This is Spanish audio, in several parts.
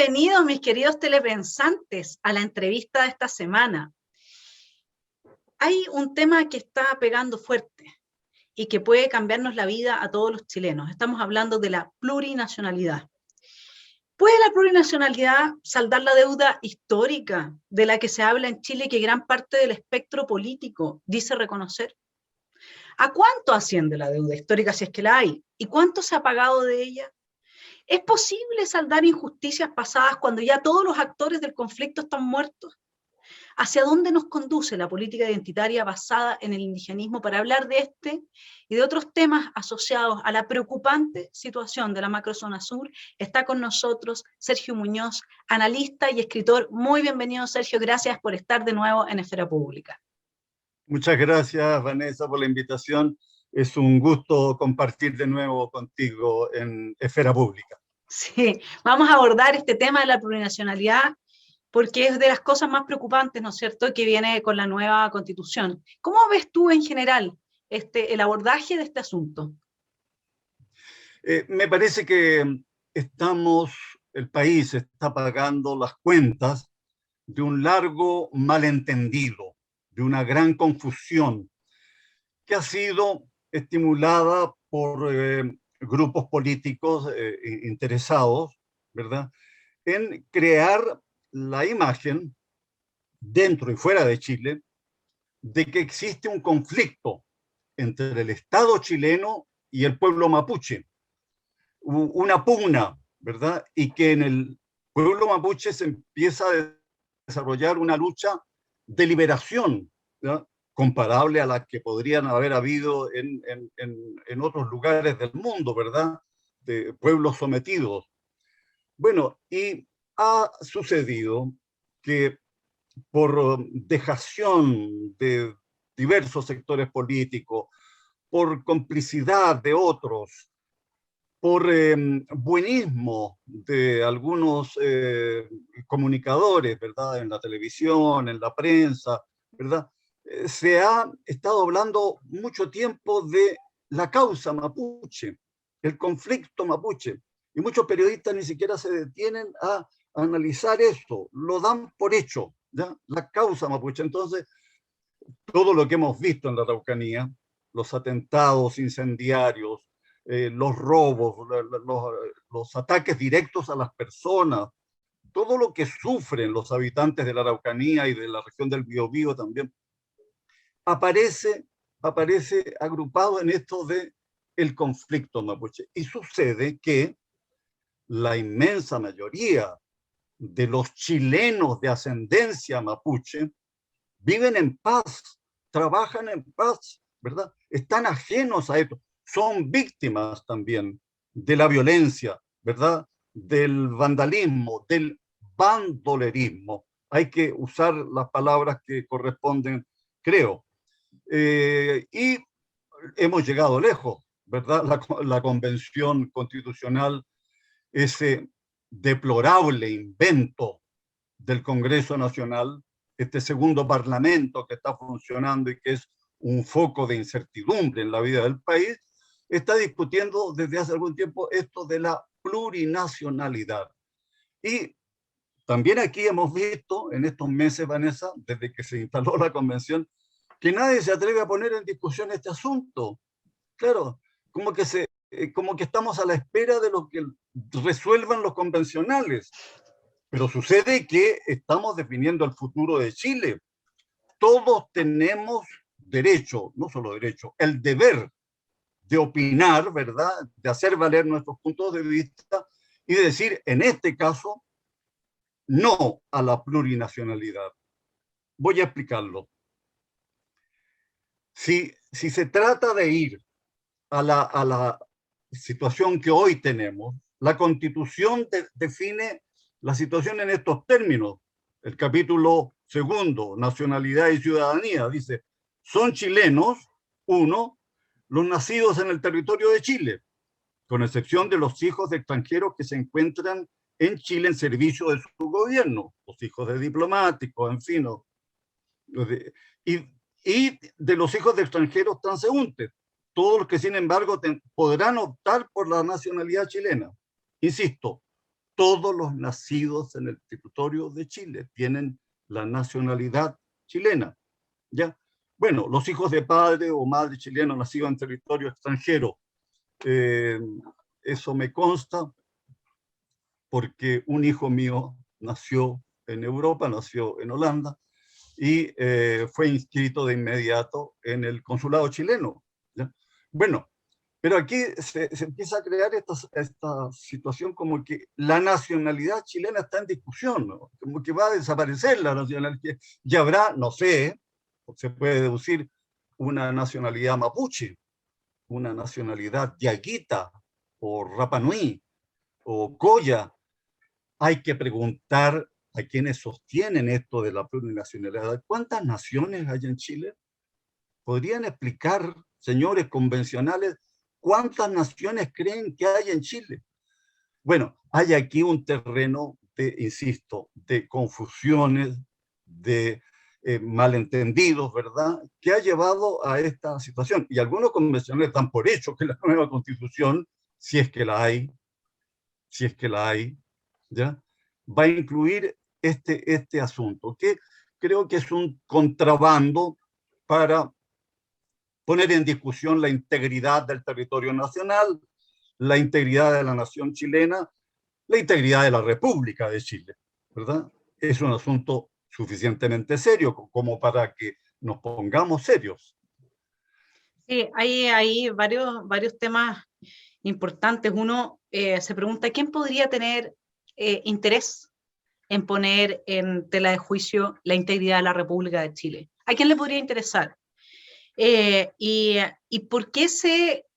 bienvenidos, mis queridos telepensantes, a la entrevista de esta semana. Hay un tema que está pegando fuerte y que puede cambiarnos la vida a todos los chilenos. Estamos hablando de la plurinacionalidad. ¿Puede la plurinacionalidad saldar la deuda histórica de la que se habla en Chile y que gran parte del espectro político dice reconocer? ¿A cuánto asciende la deuda histórica si es que la hay? ¿Y cuánto se ha pagado de ella? ¿Es posible saldar injusticias pasadas cuando ya todos los actores del conflicto están muertos? ¿Hacia dónde nos conduce la política identitaria basada en el indigenismo? Para hablar de este y de otros temas asociados a la preocupante situación de la macrozona sur, está con nosotros Sergio Muñoz, analista y escritor. Muy bienvenido, Sergio. Gracias por estar de nuevo en Esfera Pública. Muchas gracias, Vanessa, por la invitación. Es un gusto compartir de nuevo contigo en Esfera Pública. Sí, vamos a abordar este tema de la plurinacionalidad porque es de las cosas más preocupantes, ¿no es cierto?, que viene con la nueva Constitución. ¿Cómo ves tú en general el abordaje de este asunto? Me parece que el país está pagando las cuentas de un largo malentendido, de una gran confusión que ha sido estimulada por grupos políticos interesados, ¿verdad?, en crear la imagen, dentro y fuera de Chile, de que existe un conflicto entre el Estado chileno y el pueblo mapuche, una pugna, ¿verdad? Y que en el pueblo mapuche se empieza a desarrollar una lucha de liberación, ¿verdad?, comparable a la que podrían haber habido en otros lugares del mundo, ¿verdad?, de pueblos sometidos. Bueno, y ha sucedido que por dejación de diversos sectores políticos, por complicidad de otros, por buenismo de algunos comunicadores, ¿verdad?, en la televisión, en la prensa, ¿verdad?, se ha estado hablando mucho tiempo de la causa mapuche, el conflicto mapuche, y muchos periodistas ni siquiera se detienen a analizar esto, lo dan por hecho, ¿ya?, la causa mapuche. Entonces, todo lo que hemos visto en la Araucanía, los atentados incendiarios, los robos, los ataques directos a las personas, todo lo que sufren los habitantes de la Araucanía y de la región del Biobío también, aparece agrupado en esto de el conflicto mapuche. Y sucede que la inmensa mayoría de los chilenos de ascendencia mapuche viven en paz, trabajan en paz, ¿verdad? Están ajenos a esto, son víctimas también de la violencia, ¿verdad?, del vandalismo, del bandolerismo. Hay que usar las palabras que corresponden, creo. Y hemos llegado lejos, ¿verdad? La Convención Constitucional, ese deplorable invento del Congreso Nacional, este segundo parlamento que está funcionando y que es un foco de incertidumbre en la vida del país, está discutiendo desde hace algún tiempo esto de la plurinacionalidad. Y también aquí hemos visto en estos meses, Vanessa, desde que se instaló la convención, que nadie se atreve a poner en discusión este asunto. Claro, como que estamos a la espera de lo que resuelvan los convencionales. Pero sucede que estamos definiendo el futuro de Chile. Todos tenemos derecho, no solo derecho, el deber de opinar, ¿verdad?, de hacer valer nuestros puntos de vista y de decir, en este caso, no a la plurinacionalidad. Voy a explicarlo. Si se trata de ir a la situación que hoy tenemos, la Constitución define la situación en estos términos. El capítulo segundo, Nacionalidad y Ciudadanía, dice: son chilenos, uno, los nacidos en el territorio de Chile, con excepción de los hijos de extranjeros que se encuentran en Chile en servicio de su gobierno, los hijos de diplomáticos, en fin, y de los hijos de extranjeros transeúntes, todos los que sin embargo podrán optar por la nacionalidad chilena. Insisto, todos los nacidos en el territorio de Chile tienen la nacionalidad chilena, ¿ya? Bueno, los hijos de padre o madre chileno nacidos en territorio extranjero, eso me consta porque un hijo mío nació en Europa, nació en Holanda, y fue inscrito de inmediato en el consulado chileno, ¿ya? Bueno, pero aquí se empieza a crear esta situación como que la nacionalidad chilena está en discusión, ¿no? Como que va a desaparecer la nacionalidad. Y habrá, no sé, se puede deducir una nacionalidad mapuche, una nacionalidad diaguita, o Rapa Nui, o Coya. Hay que preguntar a quienes sostienen esto de la plurinacionalidad, ¿cuántas naciones hay en Chile? ¿Podrían explicar, señores convencionales, cuántas naciones creen que hay en Chile? Bueno, hay aquí un terreno de, insisto, de confusiones, de malentendidos, ¿verdad?, que ha llevado a esta situación. Y algunos convencionales dan por hecho que la nueva constitución, si es que la hay, si es que la hay, ¿ya?, va a incluir este asunto, que creo que es un contrabando para poner en discusión la integridad del territorio nacional, la integridad de la nación chilena, la integridad de la República de Chile, ¿verdad? Es un asunto suficientemente serio como para que nos pongamos serios. Sí, hay varios temas importantes. Uno se pregunta, ¿quién podría tener interés en poner en tela de juicio la integridad de la República de Chile? ¿A quién le podría interesar? Y por qué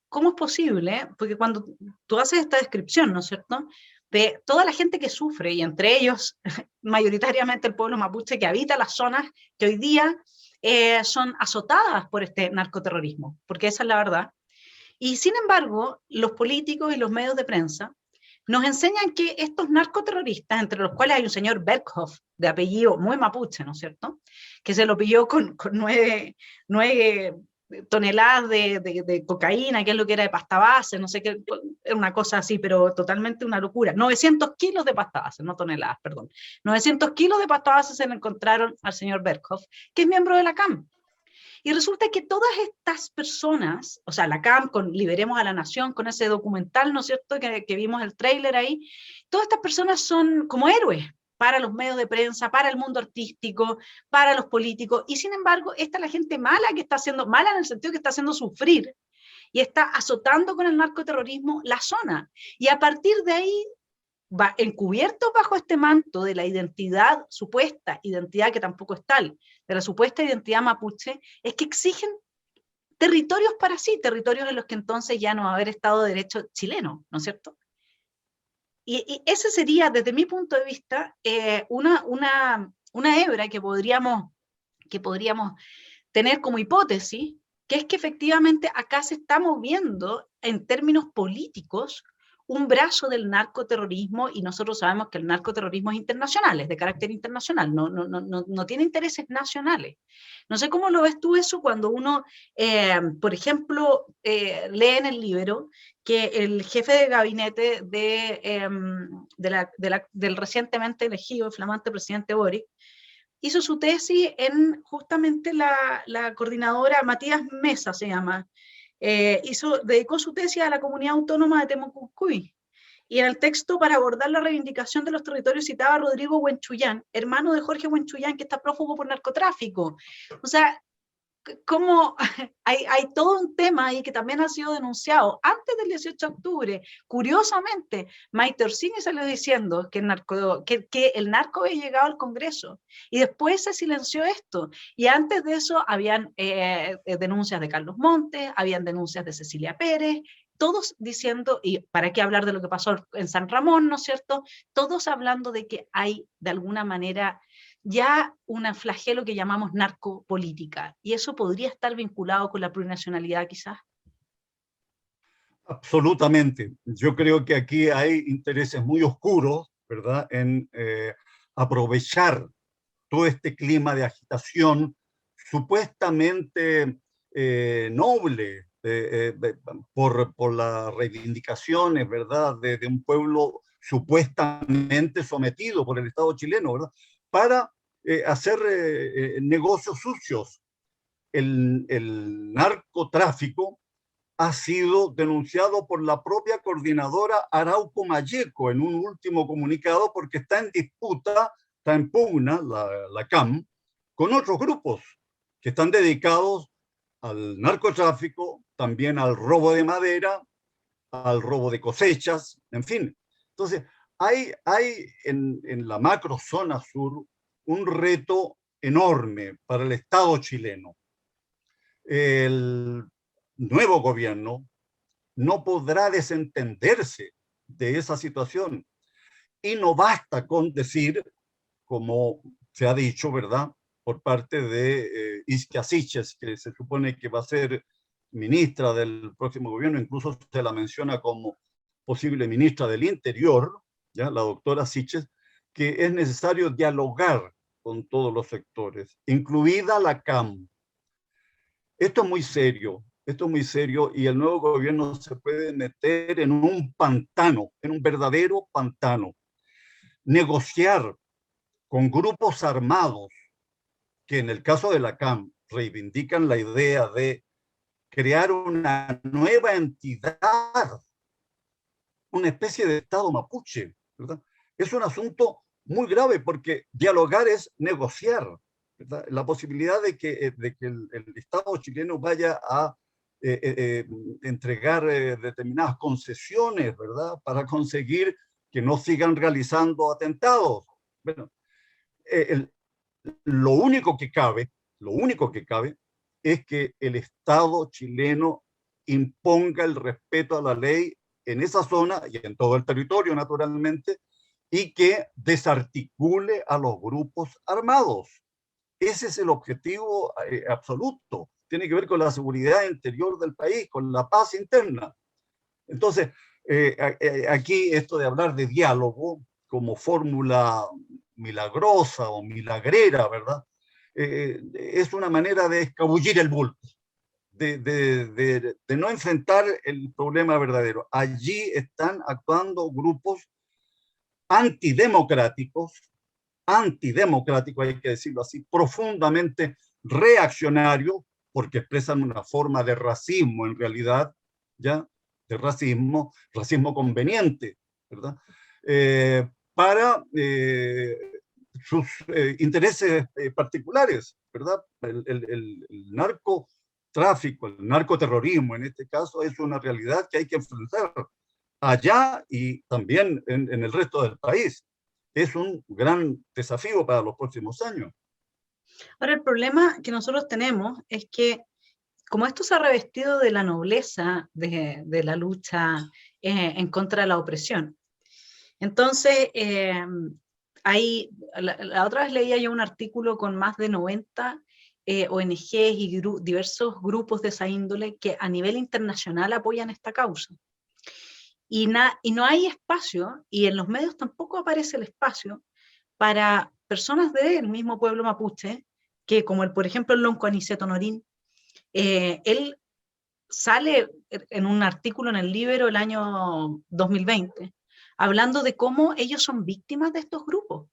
cómo es posible, porque cuando tú haces esta descripción, ¿no es cierto?, de toda la gente que sufre, y entre ellos mayoritariamente el pueblo mapuche que habita las zonas que hoy día son azotadas por este narcoterrorismo, porque esa es la verdad. Y sin embargo, los políticos y los medios de prensa nos enseñan que estos narcoterroristas, entre los cuales hay un señor Berghoff, de apellido muy mapuche, ¿no es cierto?, que se lo pilló con 9 toneladas de cocaína, que es lo que era de pasta base, no sé qué, era una cosa así, pero totalmente una locura. 900 kilos de pasta base, no toneladas, perdón. 900 kilos de pasta base se le encontraron al señor Berghoff, que es miembro de la CAM. Y resulta que todas estas personas, o sea, la CAM con Liberemos a la Nación, con ese documental, ¿no es cierto?, que vimos el tráiler ahí, todas estas personas son como héroes para los medios de prensa, para el mundo artístico, para los políticos, y sin embargo, esta es la gente mala que está haciendo, mala en el sentido que está haciendo sufrir, y está azotando con el narcoterrorismo la zona. Y a partir de ahí, encubiertos bajo este manto de la identidad, supuesta identidad que tampoco es tal, de la supuesta identidad mapuche, es que exigen territorios para sí, territorios en los que entonces ya no va a haber Estado de Derecho chileno, ¿no es cierto? Y ese sería, desde mi punto de vista, una hebra que podríamos tener como hipótesis, que es que efectivamente acá se está moviendo en términos políticos un brazo del narcoterrorismo, y nosotros sabemos que el narcoterrorismo es internacional, es de carácter internacional, no tiene intereses nacionales. No sé cómo lo ves tú eso cuando uno, por ejemplo, lee en el libro que el jefe de gabinete del recientemente elegido, el flamante presidente Boric, hizo su tesis en justamente la coordinadora, Matías Mesa se llama, dedicó su tesis a la comunidad autónoma de Temucuicui. Y en el texto, para abordar la reivindicación de los territorios, citaba a Rodrigo Huenchuyán, hermano de Jorge Huenchuyán, que está prófugo por narcotráfico. O sea, como hay todo un tema ahí que también ha sido denunciado antes del 18 de octubre. Curiosamente, Maite Orsini salió diciendo que el narco había llegado al Congreso, y después se silenció esto. Y antes de eso habían denuncias de Carlos Montes, habían denuncias de Cecilia Pérez, todos diciendo, y para qué hablar de lo que pasó en San Ramón, ¿no es cierto?, todos hablando de que hay de alguna manera ya un flagelo que llamamos narcopolítica, y eso podría estar vinculado con la plurinacionalidad quizás. Absolutamente. Yo creo que aquí hay intereses muy oscuros, ¿verdad?, en aprovechar todo este clima de agitación supuestamente noble, por las reivindicaciones, ¿verdad?, de un pueblo supuestamente sometido por el Estado chileno, ¿verdad?, para hacer negocios sucios. El narcotráfico ha sido denunciado por la propia coordinadora Arauco Mayeco en un último comunicado, porque está en disputa, está en pugna la CAM con otros grupos que están dedicados al narcotráfico, también al robo de madera, al robo de cosechas, en fin. Entonces, hay en la macro zona sur un reto enorme para el Estado chileno. El nuevo gobierno no podrá desentenderse de esa situación. Y no basta con decir, como se ha dicho, ¿verdad?, por parte de Isquia Siches, que se supone que va a ser ministra del próximo gobierno, incluso se la menciona como posible ministra del Interior, ¿ya?, la doctora Siches, que es necesario dialogar con todos los sectores, incluida la CAM. Esto es muy serio, y el nuevo gobierno se puede meter en un pantano, en un verdadero pantano. Negociar con grupos armados que en el caso de la CAM reivindican la idea de crear una nueva entidad, una especie de Estado mapuche, ¿verdad? Es un asunto muy grave, porque dialogar es negociar, ¿verdad? La posibilidad de que el Estado chileno vaya a entregar determinadas concesiones, ¿verdad?, para conseguir que no sigan realizando atentados. Bueno, el, lo único que cabe es que el Estado chileno imponga el respeto a la ley en esa zona y en todo el territorio, naturalmente, y que desarticule a los grupos armados. Ese es el objetivo absoluto. Tiene que ver con la seguridad interior del país, con la paz interna. Entonces, aquí esto de hablar de diálogo como fórmula milagrosa o milagrera, ¿verdad?, es una manera de escabullir el bulto, de no enfrentar el problema verdadero. Allí están actuando grupos antidemocráticos, hay que decirlo así, profundamente reaccionarios, porque expresan una forma de racismo en realidad, ¿ya?, de racismo conveniente, ¿verdad?, para sus intereses particulares, ¿verdad? El narcotráfico, el narcoterrorismo en este caso, es una realidad que hay que enfrentar allá y también en el resto del país. Es un gran desafío para los próximos años. Ahora, el problema que nosotros tenemos es que, como esto se ha revestido de la nobleza de la lucha en contra de la opresión, entonces la otra vez leía yo un artículo con más de 90 ONGs y diversos grupos de esa índole que a nivel internacional apoyan esta causa. Y no hay espacio, y en los medios tampoco aparece el espacio, para personas del mismo pueblo mapuche, que como por ejemplo el lonco Aniceto Norín, él sale en un artículo en el Libero el año 2020, hablando de cómo ellos son víctimas de estos grupos.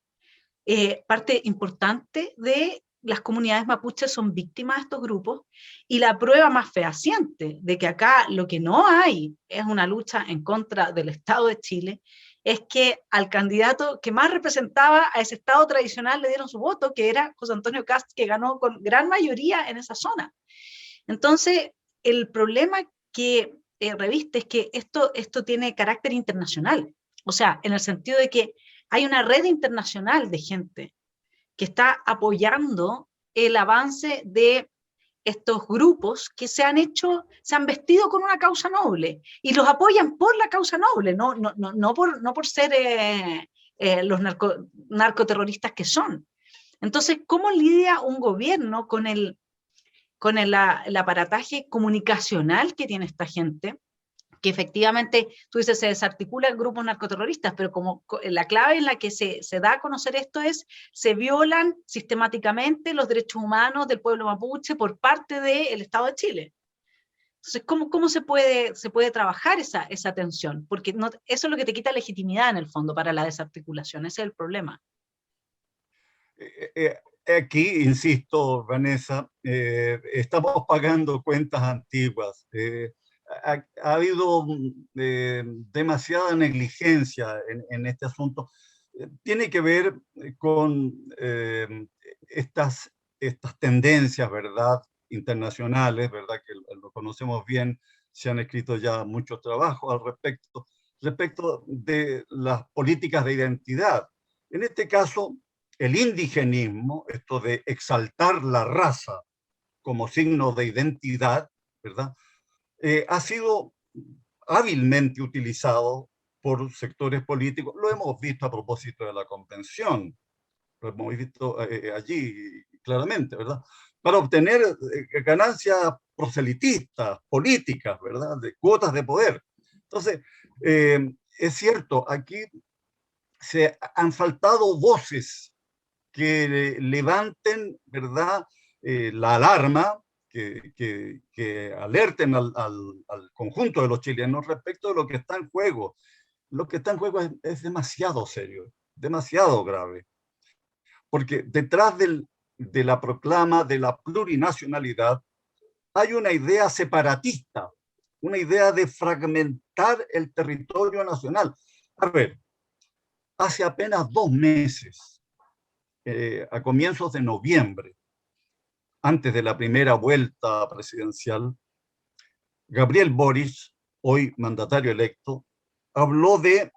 Parte importante de las comunidades mapuches son víctimas de estos grupos, y la prueba más fehaciente de que acá lo que no hay es una lucha en contra del Estado de Chile es que al candidato que más representaba a ese Estado tradicional le dieron su voto, que era José Antonio Kast, que ganó con gran mayoría en esa zona. Entonces, el problema que reviste es que esto tiene carácter internacional, o sea, en el sentido de que hay una red internacional de gente que está apoyando el avance de estos grupos que se han vestido con una causa noble y los apoyan por la causa noble, no por ser los narcoterroristas que son. Entonces, ¿cómo lidia un gobierno con el aparataje comunicacional que tiene esta gente? Que efectivamente, tú dices, se desarticulan grupos narcoterroristas, pero como la clave en la que se da a conocer esto es, se violan sistemáticamente los derechos humanos del pueblo mapuche por parte del Estado de Chile. Entonces, ¿cómo se puede trabajar esa tensión? Porque no, eso es lo que te quita legitimidad en el fondo para la desarticulación, ese es el problema. Aquí, insisto, Vanessa, estamos pagando cuentas antiguas. Ha habido demasiada negligencia en este asunto. Tiene que ver con estas tendencias, ¿verdad? Internacionales, ¿verdad? Que lo conocemos bien, se han escrito ya muchos trabajos al respecto de las políticas de identidad. En este caso, el indigenismo, esto de exaltar la raza como signo de identidad, ¿verdad? Ha sido hábilmente utilizado por sectores políticos. Lo hemos visto a propósito de la convención, lo hemos visto allí claramente, ¿verdad? Para obtener ganancias proselitistas, políticas, ¿verdad? De cuotas de poder. Entonces, es cierto, aquí se han faltado voces que levanten, ¿verdad? La alarma, que alerten al conjunto de los chilenos respecto de lo que está en juego. Lo que está en juego es demasiado serio, demasiado grave, porque detrás de la proclama de la plurinacionalidad hay una idea separatista, una idea de fragmentar el territorio nacional. A ver, hace apenas 2 meses, a comienzos de noviembre, antes de la primera vuelta presidencial, Gabriel Boric, hoy mandatario electo, habló de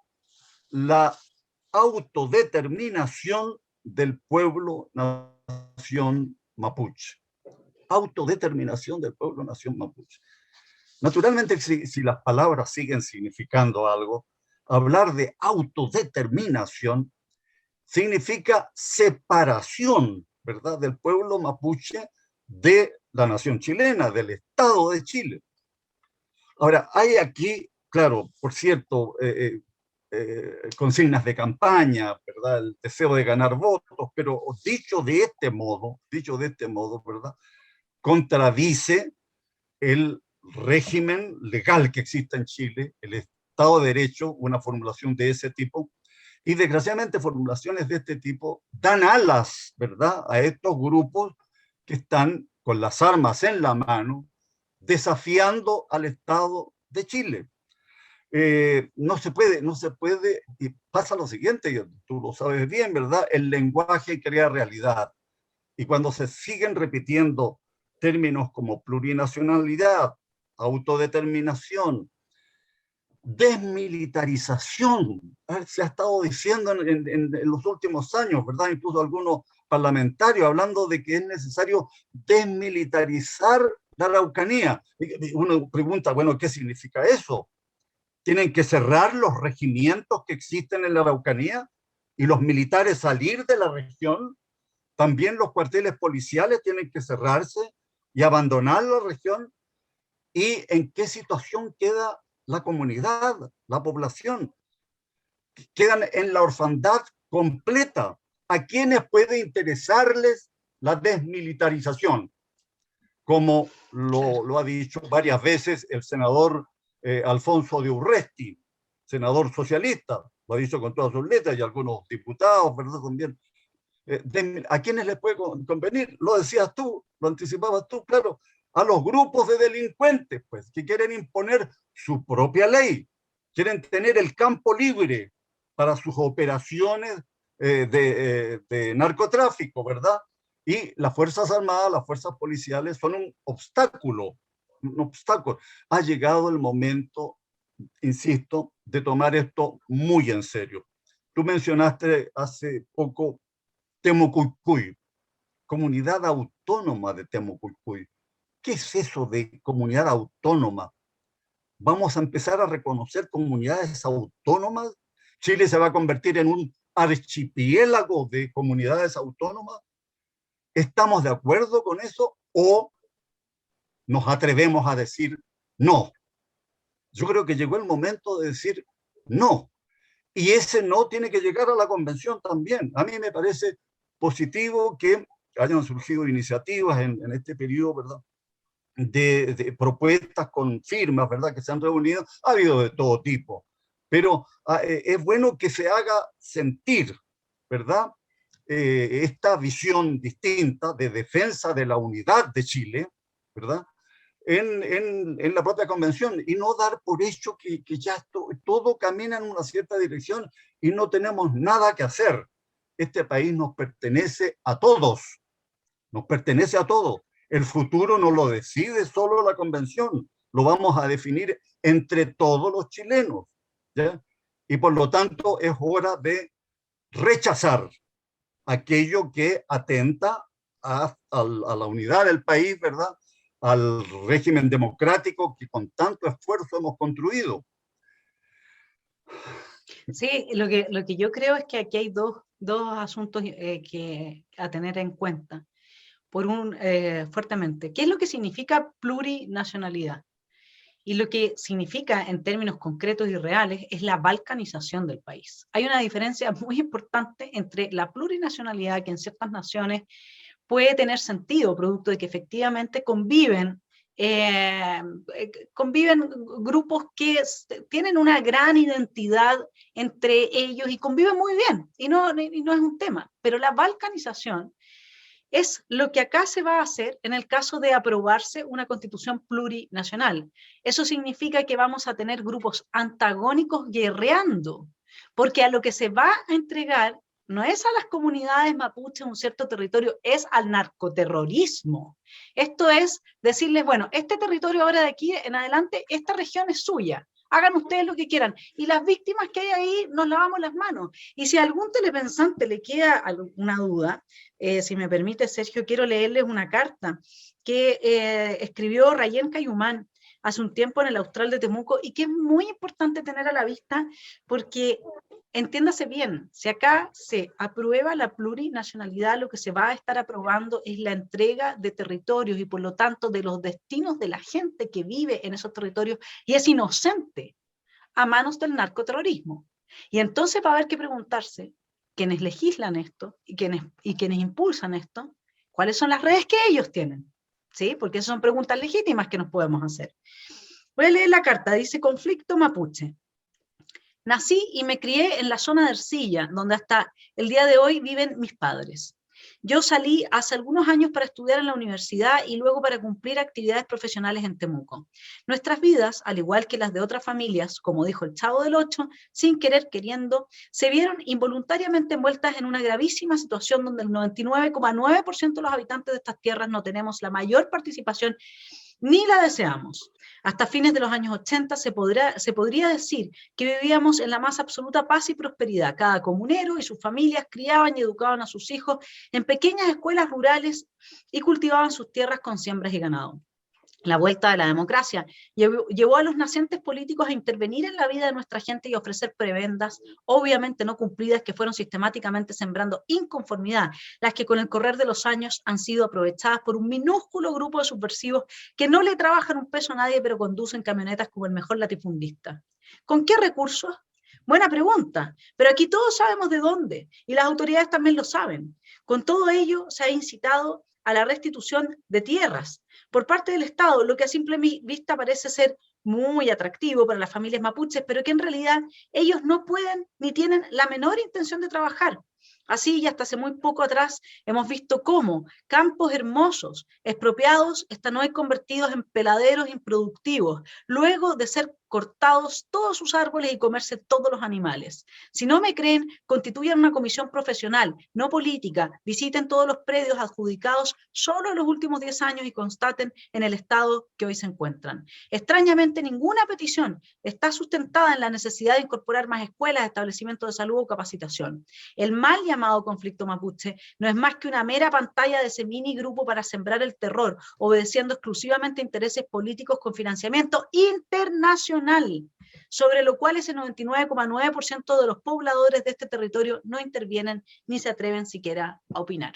la autodeterminación del pueblo nación mapuche. Autodeterminación del pueblo nación mapuche. Naturalmente, si las palabras siguen significando algo, hablar de autodeterminación significa separación, ¿verdad?, del pueblo mapuche de la nación chilena, del Estado de Chile. Ahora, hay aquí, claro, por cierto, consignas de campaña, ¿verdad?, el deseo de ganar votos, pero dicho de este modo, ¿verdad?, contradice el régimen legal que existe en Chile, el Estado de Derecho, una formulación de ese tipo, y desgraciadamente formulaciones de este tipo dan alas, ¿verdad?, a estos grupos que están con las armas en la mano, desafiando al Estado de Chile. No se puede, y pasa lo siguiente, y tú lo sabes bien, ¿verdad? El lenguaje crea realidad. Y cuando se siguen repitiendo términos como plurinacionalidad, autodeterminación, desmilitarización, se ha estado diciendo en los últimos años, ¿verdad? Incluso algunos parlamentarios hablando de que es necesario desmilitarizar la Araucanía. Y uno pregunta, bueno, ¿qué significa eso? ¿Tienen que cerrar los regimientos que existen en la Araucanía y los militares salir de la región? ¿También los cuarteles policiales tienen que cerrarse y abandonar la región? ¿Y en qué situación queda la comunidad, la población? Quedan en la orfandad completa. ¿A quiénes puede interesarles la desmilitarización? Como lo ha dicho varias veces el senador Alfonso de Urresti, senador socialista, lo ha dicho con todas sus letras, y algunos diputados, ¿verdad? También. ¿A quiénes les puede convenir? Lo decías tú, lo anticipabas tú, claro, a los grupos de delincuentes, pues, que quieren imponer su propia ley, quieren tener el campo libre para sus operaciones de narcotráfico, ¿verdad? Y las Fuerzas Armadas, las fuerzas policiales son un obstáculo, un obstáculo. Ha llegado el momento, insisto, de tomar esto muy en serio. Tú mencionaste hace poco Temucuicui, comunidad autónoma de Temucuicui. ¿Qué es eso de comunidad autónoma? ¿Vamos a empezar a reconocer comunidades autónomas? ¿Chile se va a convertir en un archipiélago de comunidades autónomas? ¿Estamos de acuerdo con eso o nos atrevemos a decir no? Yo creo que llegó el momento de decir no. Y ese no tiene que llegar a la convención también. A mí me parece positivo que hayan surgido iniciativas en este periodo, ¿verdad?, de propuestas con firmas, ¿verdad?, que se han reunido, ha habido de todo tipo, pero es bueno que se haga sentir, ¿verdad?, esta visión distinta de defensa de la unidad de Chile, ¿verdad?, en la propia convención, y no dar por hecho que ya todo camina en una cierta dirección y no tenemos nada que hacer. Este país nos pertenece a todos, nos pertenece a todos. El futuro no lo decide solo la convención, lo vamos a definir entre todos los chilenos, ¿ya? Y por lo tanto es hora de rechazar aquello que atenta a la unidad del país, ¿verdad?, al régimen democrático que con tanto esfuerzo hemos construido. Sí, lo que yo creo es que aquí hay dos asuntos a tener en cuenta. Fuertemente, ¿qué es lo que significa plurinacionalidad? Y lo que significa en términos concretos y reales es la balcanización del país. Hay una diferencia muy importante entre la plurinacionalidad, que en ciertas naciones puede tener sentido, producto de que efectivamente conviven grupos que tienen una gran identidad entre ellos y conviven muy bien, y no es un tema. Pero la balcanización es lo que acá se va a hacer en el caso de aprobarse una constitución plurinacional. Eso significa que vamos a tener grupos antagónicos guerreando, porque a lo que se va a entregar no es a las comunidades mapuches un cierto territorio, es al narcoterrorismo. Esto es decirles, bueno, este territorio ahora de aquí en adelante, esta región es suya, hagan ustedes lo que quieran, y las víctimas que hay ahí nos lavamos las manos. Y si a algún telepensante le queda alguna duda, si me permite, Sergio, quiero leerles una carta que escribió Rayén Cayumán hace un tiempo en el Austral de Temuco, y que es muy importante tener a la vista, porque entiéndase bien, si acá se aprueba la plurinacionalidad, lo que se va a estar aprobando es la entrega de territorios y por lo tanto de los destinos de la gente que vive en esos territorios y es inocente a manos del narcoterrorismo. Y entonces va a haber que preguntarse, quienes legislan esto y quienes impulsan esto, ¿cuáles son las redes que ellos tienen? ¿Sí? Porque esas son preguntas legítimas que nos podemos hacer. Voy a leer la carta, dice: conflicto mapuche. Nací y me crié en la zona de Ercilla, donde hasta el día de hoy viven mis padres. Yo salí hace algunos años para estudiar en la universidad y luego para cumplir actividades profesionales en Temuco. Nuestras vidas, al igual que las de otras familias, como dijo el Chavo del Ocho, sin querer queriendo, se vieron involuntariamente envueltas en una gravísima situación donde el 99,9% de los habitantes de estas tierras no tenemos la mayor participación ni la deseamos. Hasta fines de los años 80 se podría decir que vivíamos en la más absoluta paz y prosperidad. Cada comunero y sus familias criaban y educaban a sus hijos en pequeñas escuelas rurales y cultivaban sus tierras con siembras y ganado. La vuelta de la democracia llevó a los nacientes políticos a intervenir en la vida de nuestra gente y ofrecer prebendas, obviamente no cumplidas, que fueron sistemáticamente sembrando inconformidad, las que con el correr de los años han sido aprovechadas por un minúsculo grupo de subversivos que no le trabajan un peso a nadie, pero conducen camionetas como el mejor latifundista. ¿Con qué recursos? Buena pregunta, pero aquí todos sabemos de dónde, y las autoridades también lo saben. Con todo ello se ha incitado a la restitución de tierras por parte del Estado, lo que a simple vista parece ser muy atractivo para las familias mapuches, pero que en realidad ellos no pueden ni tienen la menor intención de trabajar. Así, y hasta hace muy poco atrás, hemos visto cómo campos hermosos, expropiados, están hoy convertidos en peladeros improductivos, luego de ser cortados todos sus árboles y comerse todos los animales. Si no me creen, constituyan una comisión profesional, no política, visiten todos los predios adjudicados solo en los últimos 10 años y constaten en el estado que hoy se encuentran. Extrañamente, ninguna petición está sustentada en la necesidad de incorporar más escuelas, establecimientos de salud o capacitación. El mal llamado conflicto mapuche no es más que una mera pantalla de ese mini grupo para sembrar el terror, obedeciendo exclusivamente a intereses políticos con financiamiento internacional, sobre lo cual ese 99,9% de los pobladores de este territorio no intervienen ni se atreven siquiera a opinar.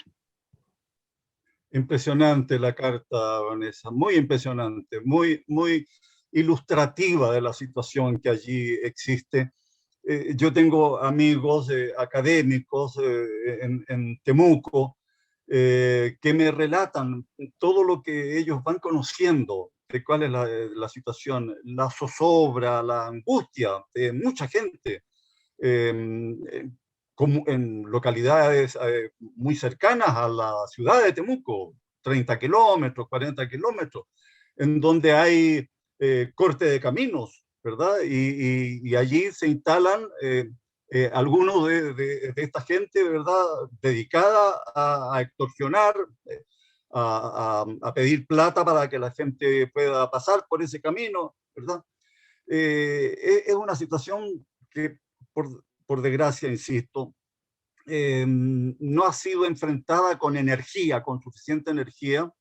Impresionante la carta, Vanessa, muy impresionante, muy ilustrativa de la situación que allí existe. Yo tengo amigos académicos en Temuco que me relatan todo lo que ellos van conociendo, de cuál es la situación, la zozobra, la angustia de mucha gente, como en localidades muy cercanas a la ciudad de Temuco, 30 kilómetros, 40 kilómetros, en donde hay corte de caminos, ¿verdad? Y allí se instalan algunos de esta gente, ¿verdad?, dedicada a extorsionar, a pedir plata para que la gente pueda pasar por ese camino, ¿verdad? Es una situación que, por desgracia, insisto, no ha sido enfrentada con energía, con suficiente energía,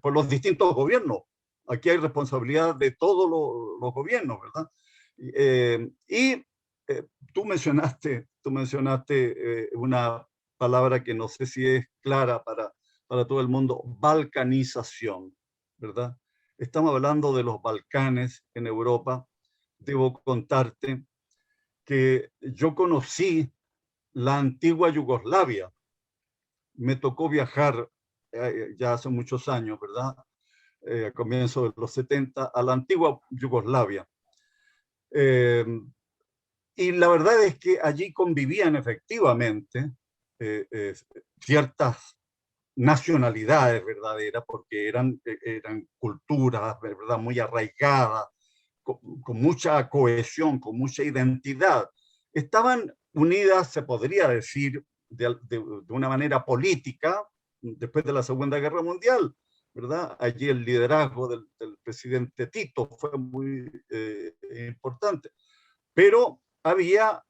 por los distintos gobiernos. Aquí hay responsabilidad de todos los gobiernos, ¿verdad? Y tú mencionaste una palabra que no sé si es clara para todo el mundo: balcanización, ¿verdad? Estamos hablando de los Balcanes en Europa. Debo contarte que yo conocí la antigua Yugoslavia. Me tocó viajar ya hace muchos años, ¿verdad? A comienzos de los 70, a la antigua Yugoslavia. Eh, y la verdad es que allí convivían efectivamente ciertas nacionalidades verdaderas, porque eran culturas, ¿verdad?, muy arraigadas, con mucha cohesión, con mucha identidad. Estaban unidas, se podría decir, de una manera política, después de la Segunda Guerra Mundial, ¿verdad? Allí el liderazgo del presidente Tito fue muy importante, pero había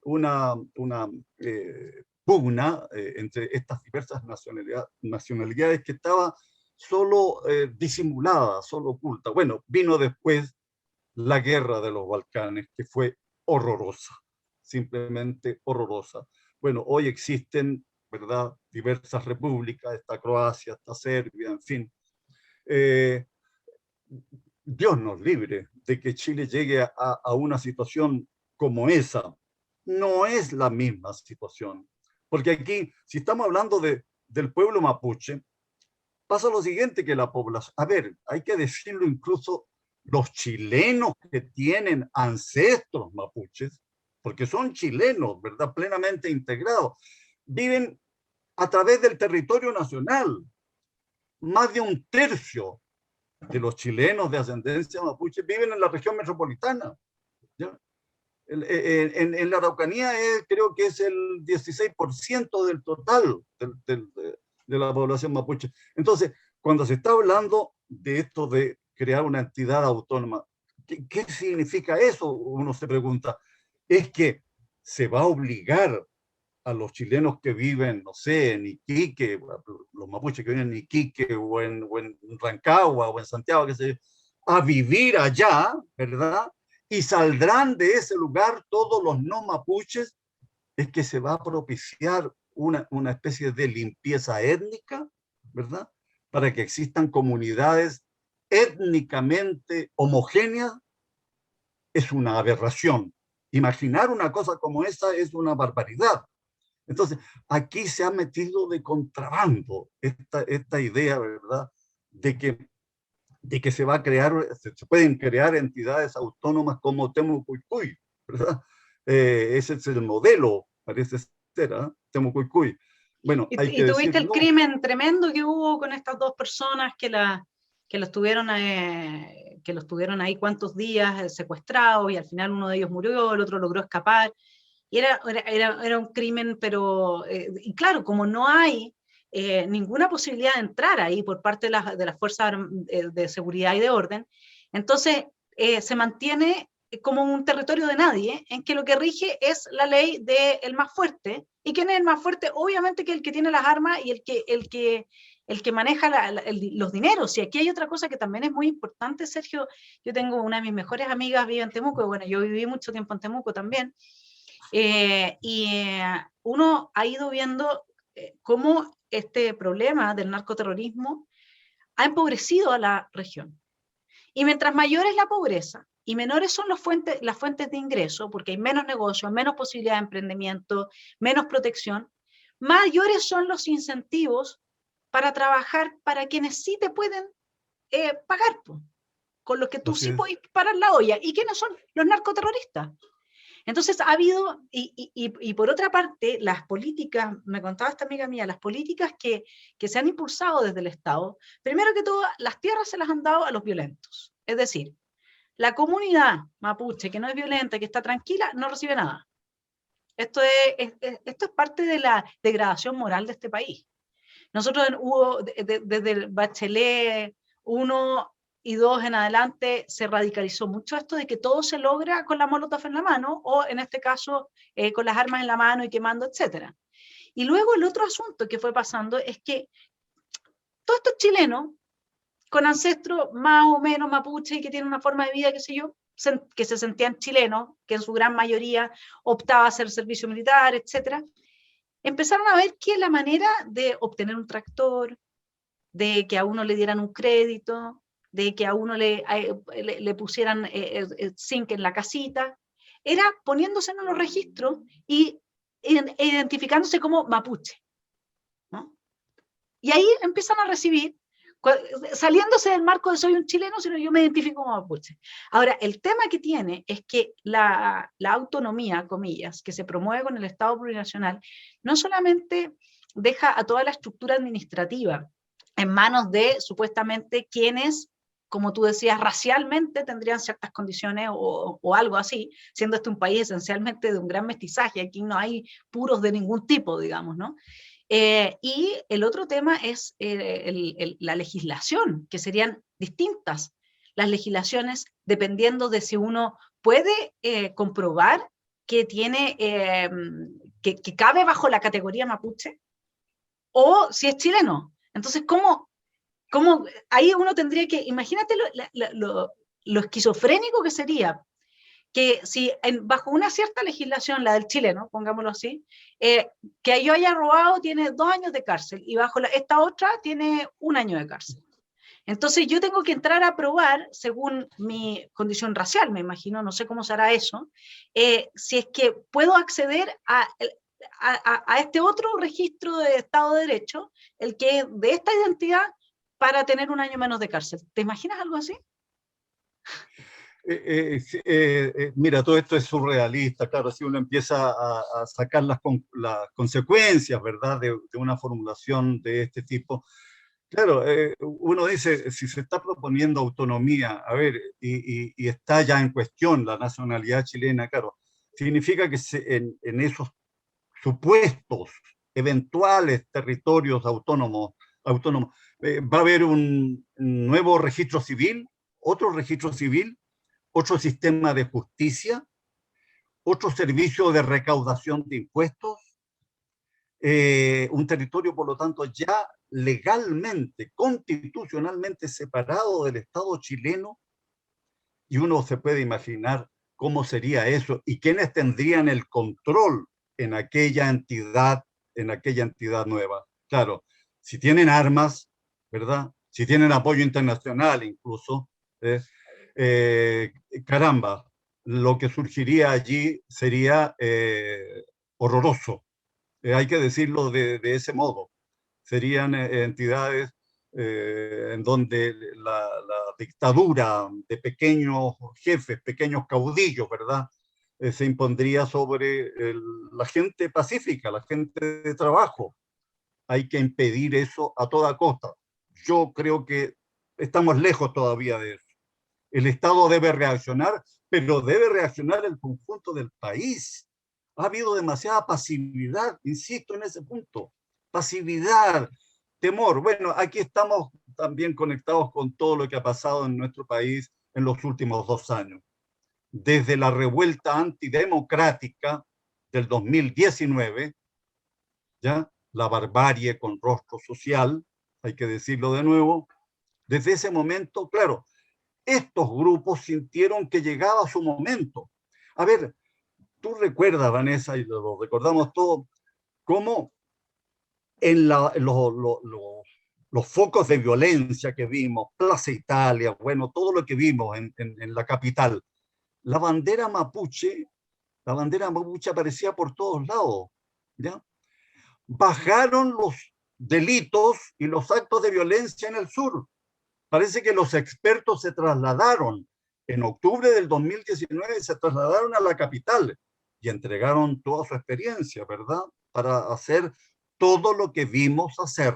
una pugna entre estas diversas nacionalidades que estaba solo disimulada, solo oculta. Bueno, vino después la guerra de los Balcanes, que fue horrorosa, simplemente horrorosa. Bueno, hoy existen, ¿verdad?, diversas repúblicas, está Croacia, está Serbia, en fin. Eh, Dios nos libre de que Chile llegue a una situación como esa. No es la misma situación, porque aquí, si estamos hablando del pueblo mapuche, pasa lo siguiente, que la población, a ver, hay que decirlo, incluso los chilenos que tienen ancestros mapuches, porque son chilenos, ¿verdad?, plenamente integrados, viven a través del territorio nacional. Más de un tercio de los chilenos de ascendencia mapuche viven en la región metropolitana, ¿ya? En la Araucanía creo que es el 16% del total de la población mapuche. Entonces, cuando se está hablando de esto de crear una entidad autónoma, ¿qué significa eso? Uno se pregunta. Es que se va a obligar a los chilenos que viven, no sé, en Iquique, los mapuches que viven en Iquique o en Rancagua o en Santiago, que se, a vivir allá, ¿verdad? Y saldrán de ese lugar todos los no mapuches. Es que se va a propiciar una especie de limpieza étnica, ¿verdad? Para que existan comunidades étnicamente homogéneas. Es una aberración. Imaginar una cosa como esa es una barbaridad. Entonces, aquí se ha metido de contrabando esta idea, ¿verdad?, de que se va a crear, se pueden crear entidades autónomas como Temucuicui, ¿verdad? Ese es el modelo, parece ser, ¿eh? Temucuicui. Bueno, hay que Y tuviste decir, el no. crimen tremendo que hubo con estas dos personas que los tuvieron ahí cuántos días secuestrados, y al final uno de ellos murió, el otro logró escapar. Y era un crimen, pero, y claro, como no hay ninguna posibilidad de entrar ahí por parte de las fuerzas de seguridad y de orden, entonces se mantiene como un territorio de nadie, en que lo que rige es la ley del más fuerte. ¿Y quién es el más fuerte? Obviamente que el que tiene las armas y el que maneja los dineros. Y aquí hay otra cosa que también es muy importante, Sergio. Yo tengo una de mis mejores amigas, vive en Temuco, y bueno, yo viví mucho tiempo en Temuco también, uno ha ido viendo cómo este problema del narcoterrorismo ha empobrecido a la región. Y mientras mayor es la pobreza, y menores son las fuentes de ingreso, porque hay menos negocios, menos posibilidad de emprendimiento, menos protección, mayores son los incentivos para trabajar para quienes sí te pueden pagar, pues, con los que tú Así sí es. puedes parar la olla. ¿Y quiénes son? Los narcoterroristas. Entonces ha habido, y por otra parte, las políticas, me contaba esta amiga mía, las políticas que se han impulsado desde el Estado, primero que todo, las tierras se las han dado a los violentos. Es decir, la comunidad mapuche que no es violenta, que está tranquila, no recibe nada. Esto es parte de la degradación moral de este país. Nosotros hubo, desde el Bachelet 1 y 2 en adelante, se radicalizó mucho esto de que todo se logra con la molotov en la mano, o en este caso, con las armas en la mano y quemando, etc. Y luego el otro asunto que fue pasando es que todos estos chilenos, con ancestros más o menos mapuche y que tienen una forma de vida, qué sé yo, que se sentían chilenos, que en su gran mayoría optaba a hacer servicio militar, etc., empezaron a ver que la manera de obtener un tractor, de que a uno le dieran un crédito, de que a uno le pusieran zinc en la casita, era poniéndose en los registros y identificándose como mapuche, ¿no? Y ahí empiezan a recibir, saliéndose del marco de soy un chileno, sino yo me identifico como mapuche. Ahora, el tema que tiene es que la autonomía, comillas, que se promueve con el Estado plurinacional, no solamente deja a toda la estructura administrativa en manos de supuestamente quienes, como tú decías, racialmente tendrían ciertas condiciones o algo así, siendo este un país esencialmente de un gran mestizaje, aquí no hay puros de ningún tipo, digamos, ¿no? Y el otro tema es la legislación, que serían distintas las legislaciones dependiendo de si uno puede comprobar que tiene, que cabe bajo la categoría mapuche, o si es chileno. Entonces, ¿cómo ahí uno tendría que, imagínate lo esquizofrénico que sería, que si bajo una cierta legislación, la del chileno, pongámoslo así, que yo haya robado tiene 2 años de cárcel y bajo esta otra tiene 1 año de cárcel. Entonces yo tengo que entrar a probar, según mi condición racial, me imagino, no sé cómo será eso, si es que puedo acceder a este otro registro de Estado de Derecho, el que es de esta identidad, para tener 1 año menos de cárcel. ¿Te imaginas algo así? Mira, todo esto es surrealista, claro, si uno empieza a sacar las consecuencias, ¿verdad?, de una formulación de este tipo. Claro, uno dice, si se está proponiendo autonomía, a ver, y está ya en cuestión la nacionalidad chilena, claro, significa que en esos supuestos eventuales territorios autónomos va a haber un nuevo registro civil, otro registro civil, otro sistema de justicia, otro servicio de recaudación de impuestos, un territorio, por lo tanto, ya legalmente, constitucionalmente separado del Estado chileno, y uno se puede imaginar cómo sería eso y quiénes tendrían el control en en aquella entidad nueva. Claro, si tienen armas, ¿verdad? Si tienen apoyo internacional incluso, ¿eh? Eh, caramba, lo que surgiría allí sería horroroso. Hay que decirlo de ese modo. Serían entidades en donde la dictadura de pequeños jefes, pequeños caudillos, ¿verdad? Se impondría sobre la gente pacífica, la gente de trabajo. Hay que impedir eso a toda costa. Yo creo que estamos lejos todavía de eso. El Estado debe reaccionar, pero debe reaccionar el conjunto del país. Ha habido demasiada pasividad, insisto en ese punto. Pasividad, temor. Bueno, aquí estamos también conectados con todo lo que ha pasado en nuestro país en los últimos 2 años. Desde la revuelta antidemocrática del 2019, ¿ya? La barbarie con rostro social, hay que decirlo de nuevo. Desde ese momento, claro, estos grupos sintieron que llegaba su momento. A ver, tú recuerdas, Vanessa, y lo recordamos todos, cómo los focos de violencia que vimos, Plaza Italia, bueno, todo lo que vimos en la capital, la bandera mapuche aparecía por todos lados, ¿ya? Bajaron los delitos y los actos de violencia en el sur. Parece que los expertos se trasladaron en octubre del 2019, se trasladaron a la capital y entregaron toda su experiencia, ¿verdad? Para hacer todo lo que vimos hacer,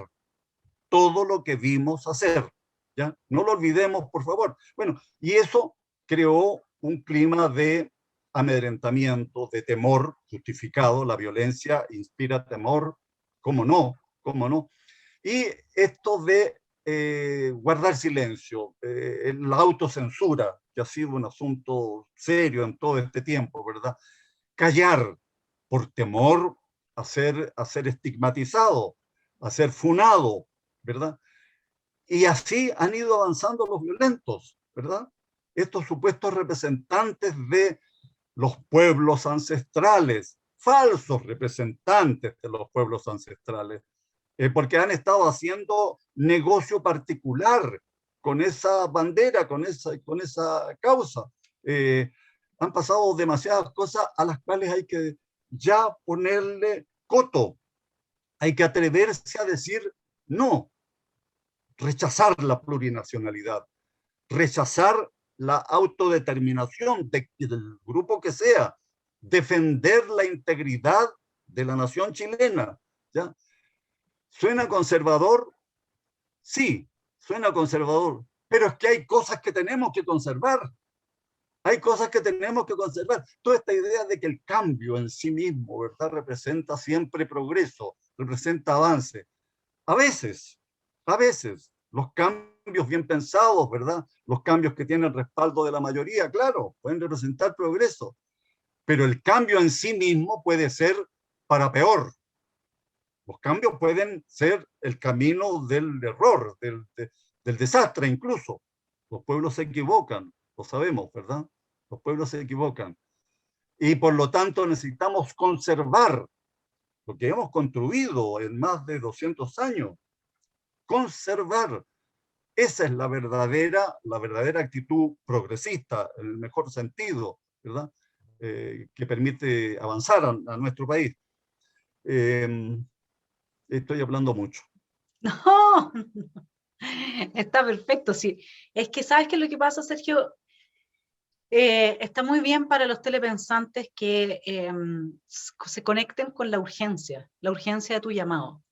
todo lo que vimos hacer, ¿ya? No lo olvidemos, por favor. Bueno, y eso creó un clima de amedrentamiento, de temor justificado. La violencia inspira temor, ¿cómo no? ¿Cómo no? Y esto de guardar silencio, la autocensura, que ha sido un asunto serio en todo este tiempo, ¿verdad? Callar por temor a ser estigmatizado, a ser funado, ¿verdad? Y así han ido avanzando los violentos, ¿verdad? Estos supuestos representantes de los pueblos ancestrales, falsos representantes de los pueblos ancestrales, porque han estado haciendo negocio particular con esa bandera, con esa causa. Han pasado demasiadas cosas a las cuales hay que ya ponerle coto. Hay que atreverse a decir no, rechazar la plurinacionalidad, rechazar la autodeterminación del grupo que sea, defender la integridad de la nación chilena, ¿ya? ¿Suena conservador? Sí, suena conservador, pero es que hay cosas que tenemos que conservar. Hay cosas que tenemos que conservar. Toda esta idea de que el cambio en sí mismo, ¿verdad?, representa siempre progreso, representa avance. A veces, los cambios bien pensados, ¿verdad? Los cambios que tienen respaldo de la mayoría, claro, pueden representar progreso, pero el cambio en sí mismo puede ser para peor. Los cambios pueden ser el camino del error, del desastre incluso. Los pueblos se equivocan, lo sabemos, ¿verdad? Los pueblos se equivocan. Y por lo tanto necesitamos conservar lo que hemos construido en más de 200 años. Conservar. Esa es la verdadera actitud progresista, en el mejor sentido, ¿verdad? Que permite avanzar a nuestro país. Estoy hablando mucho. No, está perfecto, sí. Es que, ¿sabes qué es lo que pasa, Sergio? Está muy bien para los telepensantes que se conecten con la urgencia de tu llamado.